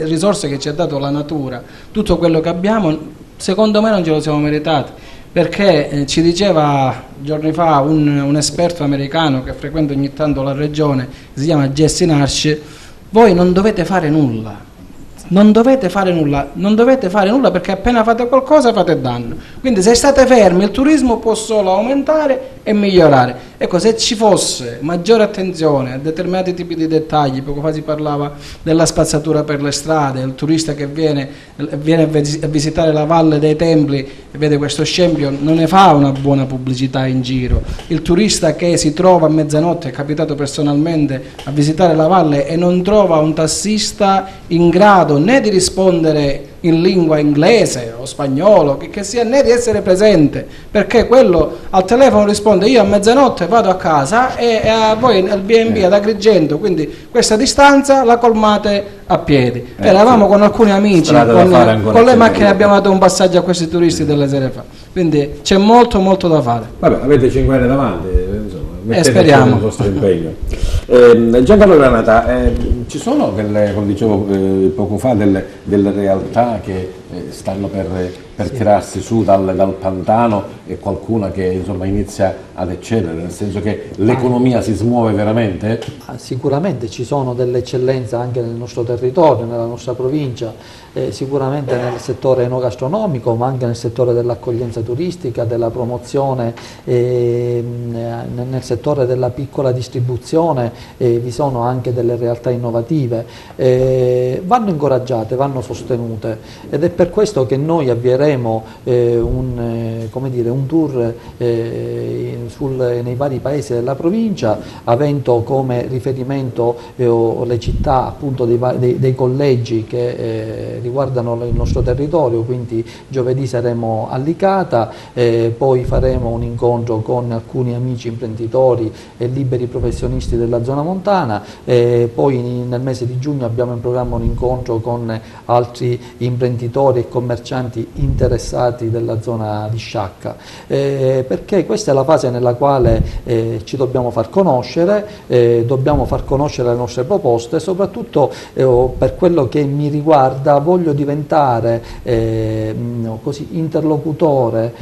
risorse che ci ha dato la natura, tutto quello che abbiamo, secondo me non ce lo siamo meritati, perché ci diceva giorni fa un esperto americano che frequenta ogni tanto la regione, si chiama Jesse Nash, voi non dovete fare nulla. Non dovete fare nulla perché appena fate qualcosa fate danno. Quindi se state fermi il turismo può solo aumentare e migliorare. Ecco, se ci fosse maggiore attenzione a determinati tipi di dettagli, poco fa si parlava della spazzatura per le strade, il turista che viene a visitare la Valle dei Templi e vede questo scempio non ne fa una buona pubblicità in giro. Il turista che si trova a mezzanotte, è capitato personalmente a visitare la valle e non trova un tassista in grado né di rispondere in lingua inglese o spagnolo, che sia, né di essere presente, perché quello al telefono risponde io a mezzanotte vado a casa e a voi al B&B ad Agrigento, quindi questa distanza la colmate a piedi. Eravamo con alcuni amici, con le macchine abbiamo dato un passaggio a questi turisti delle sere fa, quindi c'è molto da fare. Vabbè, avete 5 anni davanti, insomma, speriamo. Il vostro impegno. Giancarlo Granata, ci sono delle, come dicevo poco fa, delle realtà che stanno per tirarsi su dal pantano e qualcuna che insomma inizia ad eccellere, nel senso che l'economia si smuove veramente? Sicuramente ci sono delle eccellenze anche nel nostro territorio, nella nostra provincia, sicuramente nel settore enogastronomico, ma anche nel settore dell'accoglienza turistica, della promozione, nel settore della piccola distribuzione vi sono anche delle realtà innovative, vanno incoraggiate, vanno sostenute ed è per questo che noi avvieremo un tour nei vari paesi della provincia, avendo come riferimento le città appunto dei collegi che riguardano il nostro territorio, quindi giovedì saremo a Licata, poi faremo un incontro con alcuni amici imprenditori e liberi professionisti della zona montana, poi nel mese di giugno abbiamo in programma un incontro con altri imprenditori e commercianti interessati della zona di Sciacca, perché questa è la fase nella quale ci dobbiamo far conoscere le nostre proposte, soprattutto per quello che mi riguarda voglio diventare così interlocutore,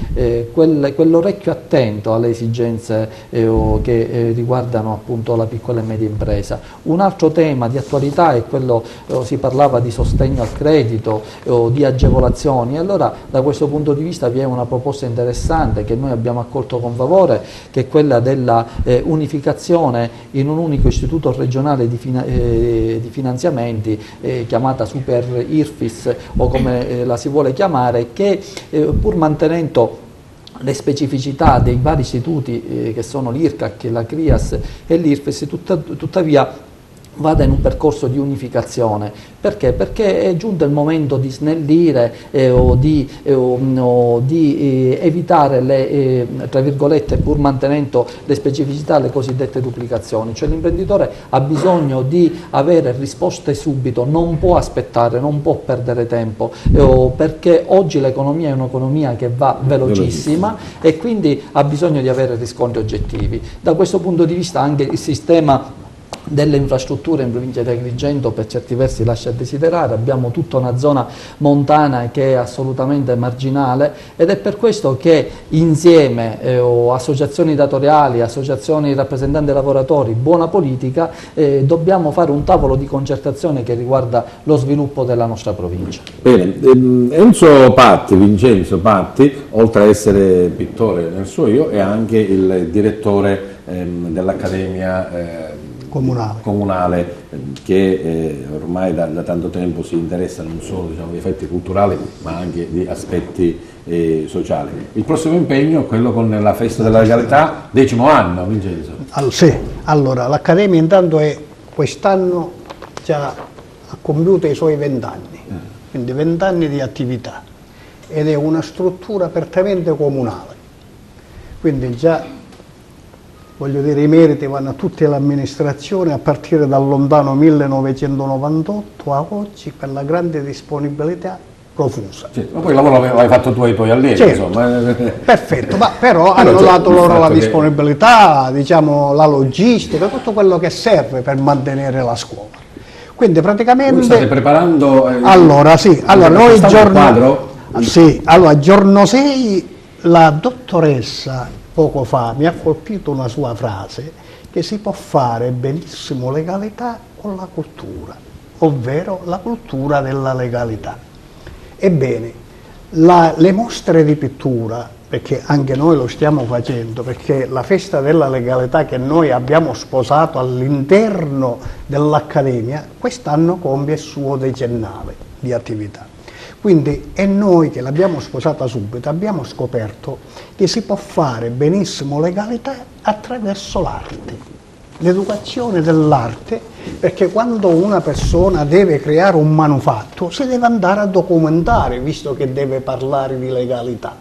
quell'orecchio attento alle esigenze che riguardano appunto la piccola e media impresa. Un altro tema di attualità è quello, si parlava di sostegno al credito o di agevolazioni, allora da questo punto di vista vi è una proposta interessante che noi abbiamo accolto con favore, che è quella della unificazione in un unico istituto regionale di finanziamenti, chiamata Super IRFIS o come la si vuole chiamare, che pur mantenendo le specificità dei vari istituti che sono l'IRCAC, la CRIAS e l'IRFIS, tuttavia vada in un percorso di unificazione. Perché? Perché è giunto il momento di snellire o di evitare tra virgolette, pur mantenendo le specificità, le cosiddette duplicazioni. Cioè l'imprenditore ha bisogno di avere risposte subito, non può aspettare, non può perdere tempo, perché oggi l'economia è un'economia che va velocissima e quindi ha bisogno di avere riscontri oggettivi. Da questo punto di vista anche il sistema delle infrastrutture in provincia di Agrigento per certi versi lascia a desiderare, abbiamo tutta una zona montana che è assolutamente marginale, ed è per questo che insieme associazioni datoriali, associazioni rappresentanti dei lavoratori, buona politica, dobbiamo fare un tavolo di concertazione che riguarda lo sviluppo della nostra provincia. Bene, Vincenzo Patti, oltre a essere pittore nel suo io, è anche il direttore dell'Accademia comunale che ormai da tanto tempo si interessa non solo, diciamo, di effetti culturali ma anche di aspetti sociali. Il prossimo impegno è quello con la festa della legalità, 10° anno, Vincenzo. Sì, allora l'Accademia intanto quest'anno già ha compiuto i suoi 20 anni, quindi 20 anni di attività, ed è una struttura apertamente comunale, quindi già, voglio dire, i meriti vanno a tutte le amministrazioni a partire dal lontano 1998 a oggi, per la grande disponibilità profusa. Sì, ma poi il lavoro l'hai fatto tu e i tuoi allievi, certo, insomma. Perfetto, ma però hanno dato loro la disponibilità, diciamo, la logistica, tutto quello che serve per mantenere la scuola. Quindi praticamente... Voi state preparando... Allora sì, allora noi giorno 6 la dottoressa poco fa mi ha colpito una sua frase, che si può fare benissimo legalità con la cultura, ovvero la cultura della legalità. Ebbene, le mostre di pittura, perché anche noi lo stiamo facendo, perché la festa della legalità che noi abbiamo sposato all'interno dell'Accademia, quest'anno compie il suo decennale di attività. Quindi è noi che l'abbiamo sposata subito, abbiamo scoperto che si può fare benissimo legalità attraverso l'arte, l'educazione dell'arte, perché quando una persona deve creare un manufatto si deve andare a documentare, visto che deve parlare di legalità.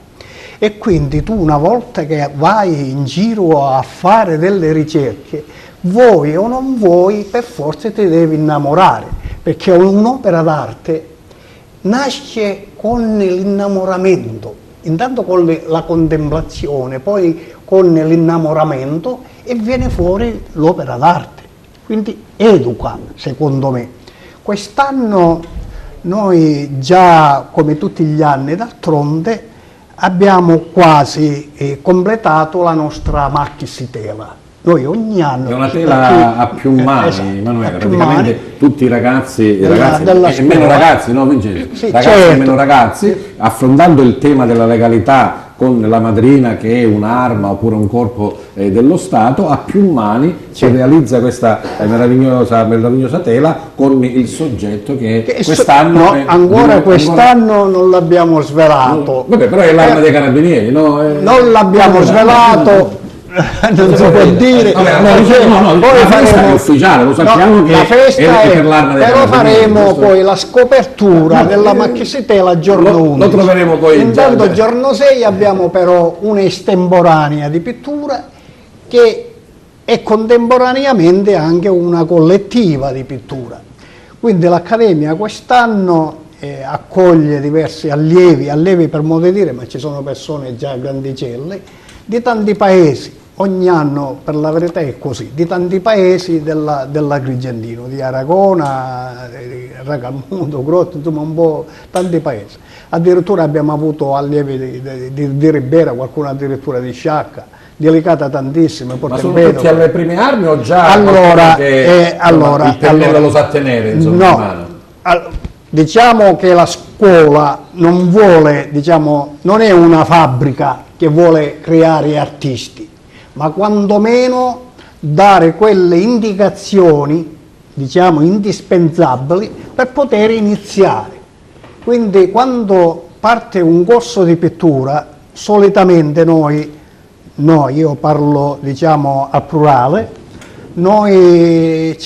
E quindi tu, una volta che vai in giro a fare delle ricerche, vuoi o non vuoi, per forza ti devi innamorare, perché un'opera d'arte nasce con l'innamoramento, intanto con la contemplazione, poi con l'innamoramento, e viene fuori l'opera d'arte, quindi educa, secondo me. Quest'anno noi già, come tutti gli anni d'altronde, abbiamo quasi completato la nostra maxitela. Noi ogni anno... È una tela a più mani, esatto, Emanuele, praticamente tutti i ragazzi, e meno ragazzi, no Vincenzo? Sì, ragazzi certo, e meno ragazzi, affrontando il tema della legalità con la madrina che è un'arma oppure un corpo dello Stato, a più mani si realizza questa meravigliosa tela con il soggetto che quest'anno... No, ancora quest'anno non l'abbiamo svelato. Vabbè, però è l'arma dei carabinieri, no? Non l'abbiamo svelato. Non si può dire, poi la festa è ufficiale, lo sappiamo, che la festa è per l'arma dei però carabinieri, faremo poi la scopertura della maxitela giorno 11. Lo troveremo poi intanto giorno 6 abbiamo però un'estemporanea di pittura che è contemporaneamente anche una collettiva di pittura. Quindi l'Accademia quest'anno accoglie diversi allievi per modo di dire, ma ci sono persone già grandicelle di tanti paesi. Ogni anno, per la verità è così, di tanti paesi dell'Agrigentino, di Aragona, di Ragalmuto, Grotto, insomma un po' tanti paesi. Addirittura abbiamo avuto allievi di Ribera, qualcuno addirittura di Sciacca, delicata tantissimo. Ma sono tutti alle prime armi o già il pennello lo sa tenere, insomma, in mano? Diciamo che la scuola non vuole, non è una fabbrica che vuole creare artisti, ma quantomeno dare quelle indicazioni, indispensabili per poter iniziare. Quindi quando parte un corso di pittura, solitamente noi io parlo al plurale, noi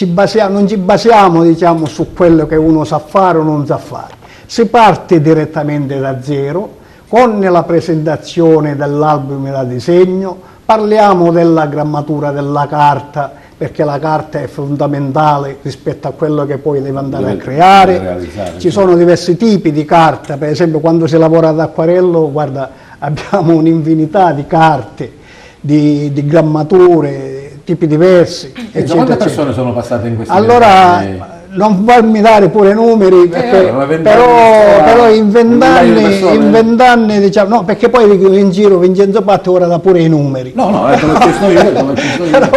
non ci basiamo su quello che uno sa fare o non sa fare. Si parte direttamente da zero, con la presentazione dell'album da disegno, parliamo della grammatura della carta, perché la carta è fondamentale rispetto a quello che poi deve andare a creare. Ci sono diversi tipi di carta, per esempio quando si lavora ad acquarello, guarda, abbiamo un'infinità di carte, di grammature, tipi diversi, eccetera, Quante eccetera. persone sono passate in questi Allora, 20 anni? non farmi dare pure numeri, perché, allora, 20 però anni, in un migliaio di persone? in 20 anni, diciamo, no, perché poi dicono in giro Vincenzo Patti ora dà pure i numeri. No, come ci sto io, come ci sto io. Però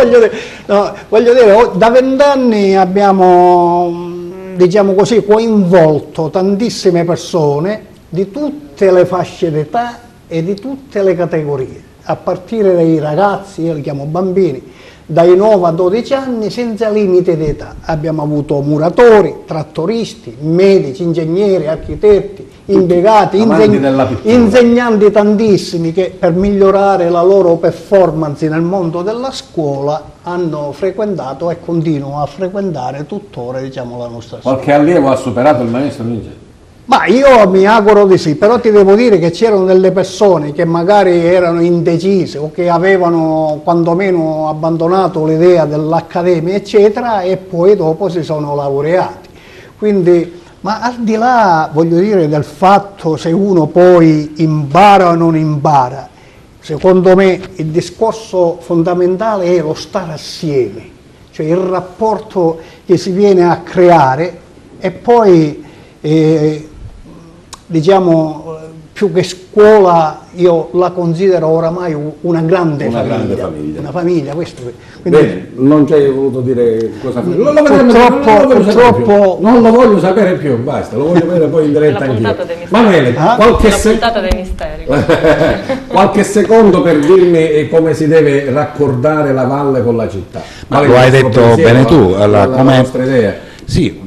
voglio dire, da 20 anni abbiamo, diciamo così, coinvolto tantissime persone di tutte le fasce d'età e di tutte le categorie, a partire dai ragazzi, io li chiamo bambini, dai 9 a 12 anni senza limite d'età. Abbiamo avuto muratori, trattoristi, medici, ingegneri, architetti, impiegati, insegnanti tantissimi che per migliorare la loro performance nel mondo della scuola hanno frequentato e continuano a frequentare tuttora, diciamo, la nostra scuola. Qualche allievo ha superato il maestro Ninja? Ma io mi auguro di sì, però ti devo dire che c'erano delle persone che magari erano indecise o che avevano quantomeno abbandonato l'idea dell'accademia, eccetera, e poi dopo si sono laureati. Quindi, ma al di là, voglio dire, del fatto se uno poi impara o non impara, secondo me il discorso fondamentale è lo stare assieme, cioè il rapporto che si viene a creare e poi diciamo, più che scuola io la considero oramai una grande famiglia. Una famiglia, questo. Quindi, bene, non ci hai voluto dire cosa fare. Purtroppo non lo voglio sapere più, basta, lo voglio vedere poi in diretta anch'io. Manuele, qualche puntata dei misteri. qualche secondo per dirmi come si deve raccordare la valle con la città. Ma lo hai detto bene tu, la nostra idea. Sì,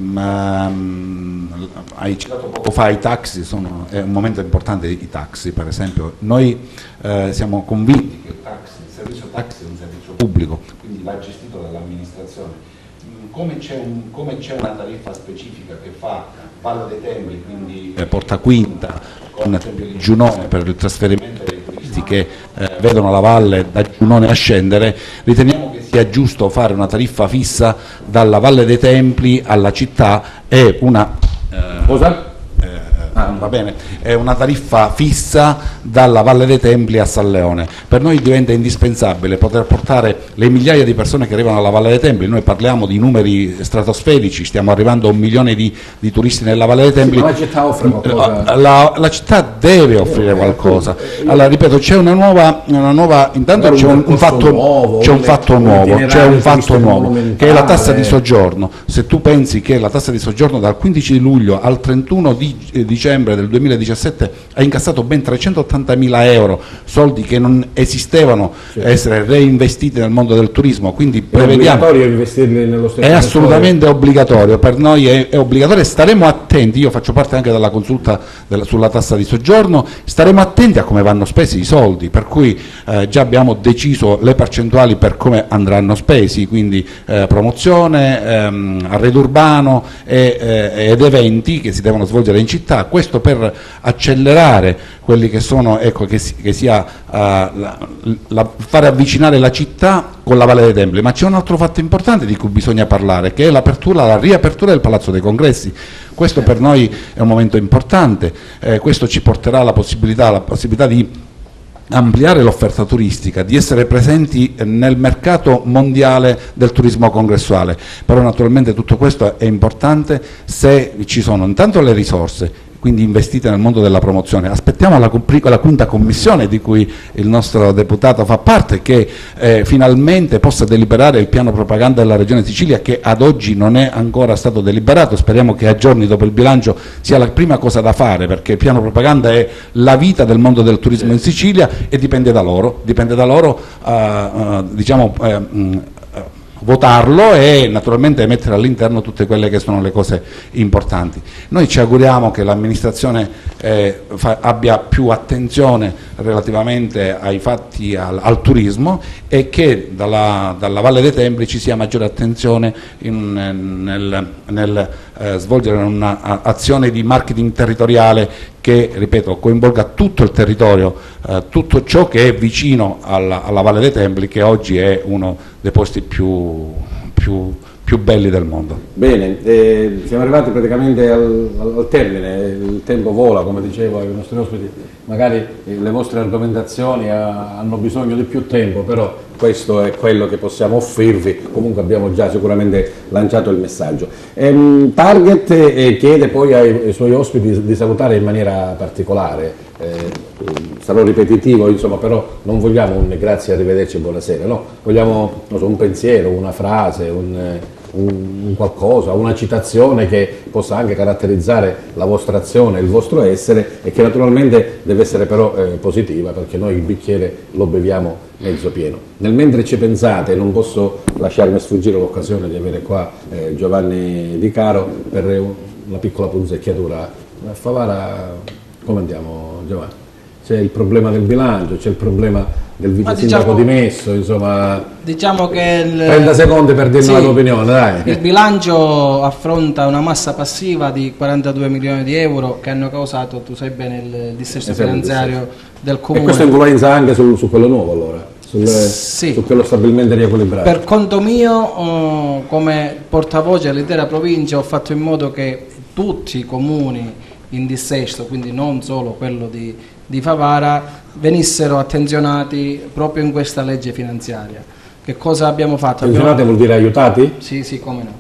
hai citato poco fa i taxi, è un momento importante i taxi, per esempio. Noi siamo convinti che il servizio taxi è un servizio pubblico, quindi va gestito dall'amministrazione. Come c'è una tariffa specifica che fa Valle dei Templi, quindi Porta Quinta, con Tempio di Giunone per il trasferimento dei turisti che vedono la valle da Giunone a scendere, riteniamo che sia giusto fare una tariffa fissa dalla Valle dei Templi alla città e una cosa? Va bene, è una tariffa fissa dalla Valle dei Templi a San Leone. Per noi diventa indispensabile poter portare le migliaia di persone che arrivano alla Valle dei Templi. Noi parliamo di numeri stratosferici, stiamo arrivando a 1 milione di turisti nella Valle dei Templi. Sì, ma la città offre qualcosa? La città deve offrire qualcosa. Allora, ripeto, c'è una nuova intanto c'è un fatto nuovo che è la tassa di soggiorno. Se tu pensi che la tassa di soggiorno dal 15 luglio al 31 di dicembre del 2017 ha incassato ben 380.000 euro, soldi che non esistevano, essere reinvestiti nel mondo del turismo, quindi prevediamo, è obbligatorio investirli nello stesso è assolutamente obbligatorio, per noi è obbligatorio, staremo attenti, io faccio parte anche della consulta sulla tassa di soggiorno, staremo attenti a come vanno spesi i soldi, per cui già abbiamo deciso le percentuali per come andranno spesi, quindi promozione, arredo urbano ed eventi che si devono svolgere in città, questo per accelerare quelli che sono, ecco, che sia fare avvicinare la città con la Valle dei Templi. Ma c'è un altro fatto importante di cui bisogna parlare, che è la riapertura del Palazzo dei Congressi. Questo per noi è un momento importante, questo ci porterà la possibilità di ampliare l'offerta turistica, di essere presenti nel mercato mondiale del turismo congressuale, però naturalmente tutto questo è importante se ci sono intanto le risorse, quindi investite nel mondo della promozione. Aspettiamo la quinta commissione di cui il nostro deputato fa parte, che finalmente possa deliberare il piano propaganda della Regione Sicilia, che ad oggi non è ancora stato deliberato. Speriamo che a giorni dopo il bilancio sia la prima cosa da fare, perché il piano propaganda è la vita del mondo del turismo in Sicilia e dipende da loro votarlo e naturalmente mettere all'interno tutte quelle che sono le cose importanti. Noi ci auguriamo che l'amministrazione abbia più attenzione relativamente ai fatti al turismo e che dalla Valle dei Templi ci sia maggiore attenzione nel svolgere un'azione di marketing territoriale che, ripeto, coinvolga tutto il territorio, tutto ciò che è vicino alla Valle dei Templi, che oggi è uno dei posti più belli del mondo. Bene, siamo arrivati praticamente al termine, il tempo vola, come dicevo ai nostri ospiti, magari le vostre argomentazioni hanno bisogno di più tempo, però questo è quello che possiamo offrirvi, comunque abbiamo già sicuramente lanciato il messaggio. Target chiede poi ai suoi ospiti di salutare in maniera particolare, sarò ripetitivo insomma, però non vogliamo un grazie, arrivederci, buonasera, no? Vogliamo un pensiero, una frase, un qualcosa, una citazione che possa anche caratterizzare la vostra azione, il vostro essere, e che naturalmente deve essere però positiva, perché noi il bicchiere lo beviamo mezzo pieno. Nel mentre ci pensate, non posso lasciarmi sfuggire l'occasione di avere qua Giovanni Di Caro per una piccola punzecchiatura. A Favara come andiamo, Giovanni? C'è il problema del bilancio, c'è il problema del vice sindaco dimesso, insomma, diciamo che 30 secondi per dirmi la tua opinione, dai. Il bilancio affronta una massa passiva di 42 milioni di euro che hanno causato, tu sai bene, il dissesto finanziario del comune. E questo influenza anche su quello nuovo, allora? Su quello stabilmente riequilibrato. Per conto mio, come portavoce dell'intera provincia, ho fatto in modo che tutti i comuni in dissesto, quindi non solo quello di Favara, venissero attenzionati proprio in questa legge finanziaria. Che cosa abbiamo fatto? Attenzionati vuol dire aiutati? Sì, come no.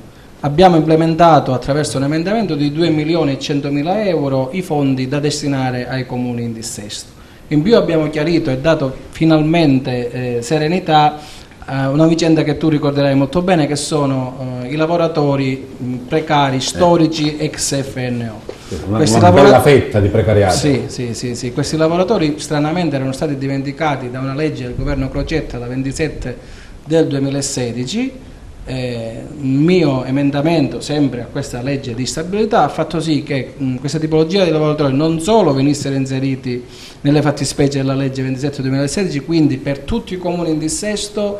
Abbiamo implementato attraverso un emendamento di 2.100.000 euro i fondi da destinare ai comuni in dissesto. In più abbiamo chiarito e dato finalmente serenità una vicenda che tu ricorderai molto bene, che sono i lavoratori precari storici ex FNO. Una bella fetta di precariato. Sì. Questi lavoratori stranamente erano stati dimenticati da una legge del governo Crocetta, la 27 del 2016. Un mio emendamento, sempre a questa legge di stabilità, ha fatto sì che questa tipologia di lavoratori non solo venissero inseriti nelle fattispecie della legge 27 del 2016, quindi per tutti i comuni in dissesto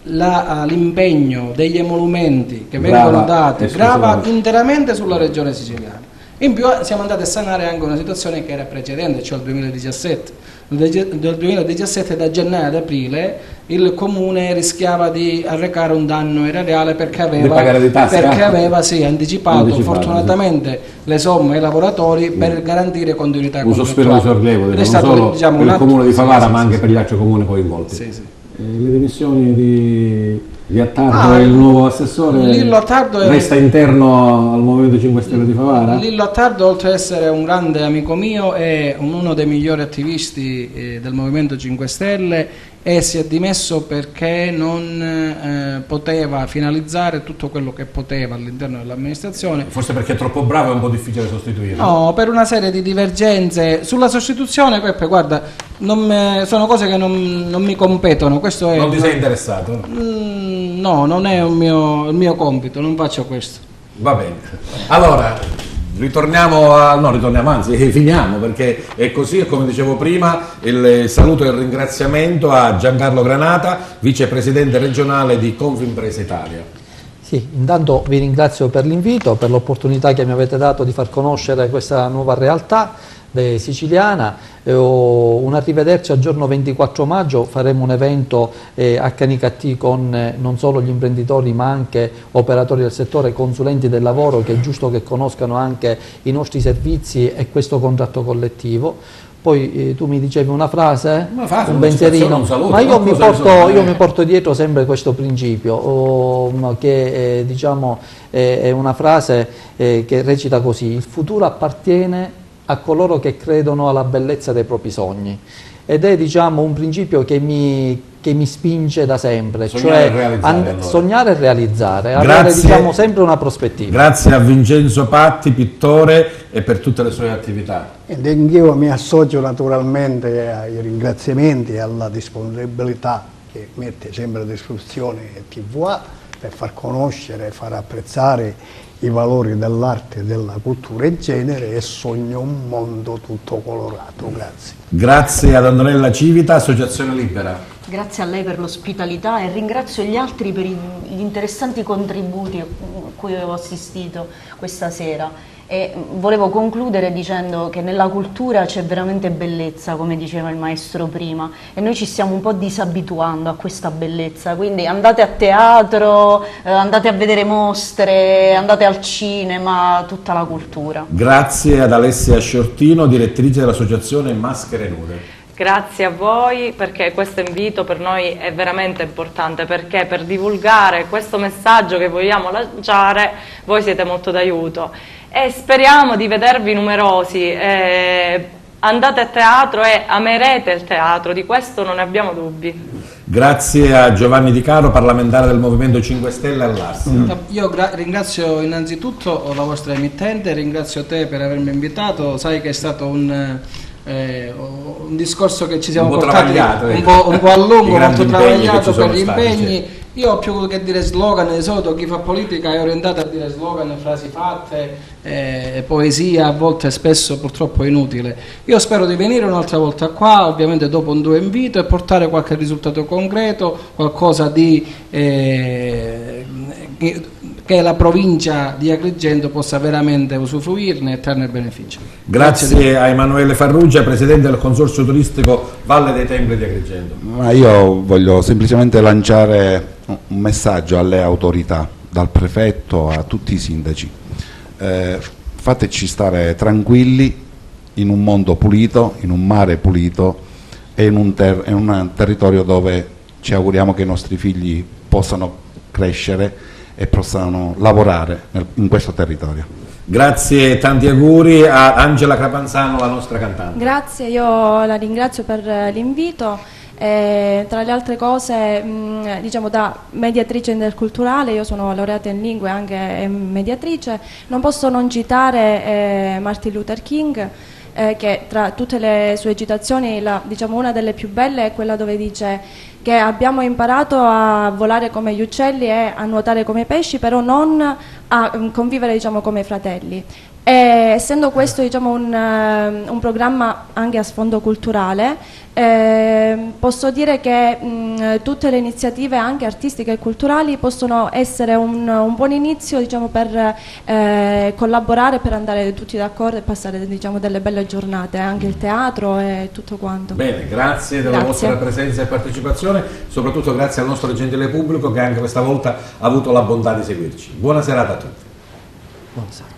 l'impegno degli emolumenti che vengono dati grava interamente sulla regione siciliana. In più siamo andati a sanare anche una situazione che era precedente, cioè il 2017. Del 2017 da gennaio ad aprile il comune rischiava di arrecare un danno erariale perché aveva anticipato fortunatamente le somme ai lavoratori per garantire continuità contrattuale. Un sospiro di sollievo, non solo per il comune di Favara ma anche per gli altri comuni coinvolti. Le dimissioni di Attardo, il nuovo assessore, Lillo Attardo resta interno al Movimento 5 Stelle di Favara? Lillo Attardo, oltre ad essere un grande amico mio, è uno dei migliori attivisti del Movimento 5 Stelle e si è dimesso perché non poteva finalizzare tutto quello che poteva all'interno dell'amministrazione. Forse perché è troppo bravo e è un po' difficile sostituirlo? No, per una serie di divergenze. Sulla sostituzione, Peppe, guarda, sono cose che non mi competono. Questo è non ti sei interessato? No, non è il mio compito, non faccio questo. Va bene. Allora, finiamo, perché è così, e come dicevo prima, il saluto e il ringraziamento a Giancarlo Granata, vicepresidente regionale di Confimpresa Italia. Sì, intanto vi ringrazio per l'invito, per l'opportunità che mi avete dato di far conoscere questa nuova realtà siciliana. Un arrivederci al giorno 24 maggio, faremo un evento a Canicattì con non solo gli imprenditori ma anche operatori del settore, consulenti del lavoro, che è giusto che conoscano anche i nostri servizi e questo contratto collettivo. Poi tu mi dicevi una frase, un pensierino, un saluto, ma io mi porto dietro sempre questo principio, che diciamo è una frase che recita così: il futuro appartiene a coloro che credono alla bellezza dei propri sogni, ed è diciamo un principio che mi spinge da sempre, sognare e realizzare, avere diciamo sempre una prospettiva. Grazie a Vincenzo Patti, pittore, e per tutte le sue attività. Ed anch'io mi associo naturalmente ai ringraziamenti e alla disponibilità che mette sempre a disposizione TVA per far conoscere e far apprezzare i valori dell'arte e della cultura in genere, e sogno un mondo tutto colorato. Grazie. Grazie ad Antonella Civita, Associazione Libera. Grazie a lei per l'ospitalità e ringrazio gli altri per gli interessanti contributi a cui ho assistito questa sera. E volevo concludere dicendo che nella cultura c'è veramente bellezza, come diceva il maestro prima, e noi ci stiamo un po' disabituando a questa bellezza, quindi andate a teatro, andate a vedere mostre, andate al cinema, tutta la cultura. Grazie ad Alessia Sciortino, direttrice dell'associazione Maschere Nude. Grazie a voi, perché questo invito per noi è veramente importante, perché per divulgare questo messaggio che vogliamo lanciare voi siete molto d'aiuto e speriamo di vedervi numerosi. Andate a teatro e amerete il teatro, di questo non ne abbiamo dubbi. Grazie a Giovanni Di Caro, parlamentare del Movimento 5 Stelle all'Arsio. Io ringrazio innanzitutto la vostra emittente, ringrazio te per avermi invitato, sai che è stato un discorso che ci siamo portati un po' a lungo, molto travagliato per gli impegni. Io più che dire slogan, di solito chi fa politica è orientato a dire slogan, frasi fatte, poesia, a volte spesso purtroppo inutile. Io spero di venire un'altra volta qua, ovviamente dopo un tuo invito, e portare qualche risultato concreto, qualcosa di che la provincia di Agrigento possa veramente usufruirne e trarne beneficio. Grazie a Emanuele Farrugia, presidente del consorzio turistico Valle dei Templi di Agrigento. Ma io voglio semplicemente lanciare un messaggio alle autorità, dal prefetto a tutti i sindaci. Fateci stare tranquilli in un mondo pulito, in un mare pulito e in un territorio dove ci auguriamo che i nostri figli possano crescere e possano lavorare in questo territorio. Grazie e tanti auguri a Angela Crapanzano, la nostra cantante. Grazie, io la ringrazio per l'invito. Tra le altre cose, diciamo, da mediatrice interculturale, io sono laureata in lingue e anche mediatrice, non posso non citare Martin Luther King, che tra tutte le sue citazioni, diciamo, una delle più belle è quella dove dice che abbiamo imparato a volare come gli uccelli e a nuotare come i pesci, però non a convivere, diciamo, come fratelli. E essendo questo, diciamo, un programma anche a sfondo culturale, posso dire che tutte le iniziative anche artistiche e culturali possono essere un buon inizio, diciamo, per collaborare, per andare tutti d'accordo e passare, diciamo, delle belle giornate, anche il teatro e tutto quanto. Bene, grazie della vostra presenza e partecipazione, soprattutto grazie al nostro gentile pubblico che anche questa volta ha avuto la bontà di seguirci. Buona serata a tutti. Buona serata.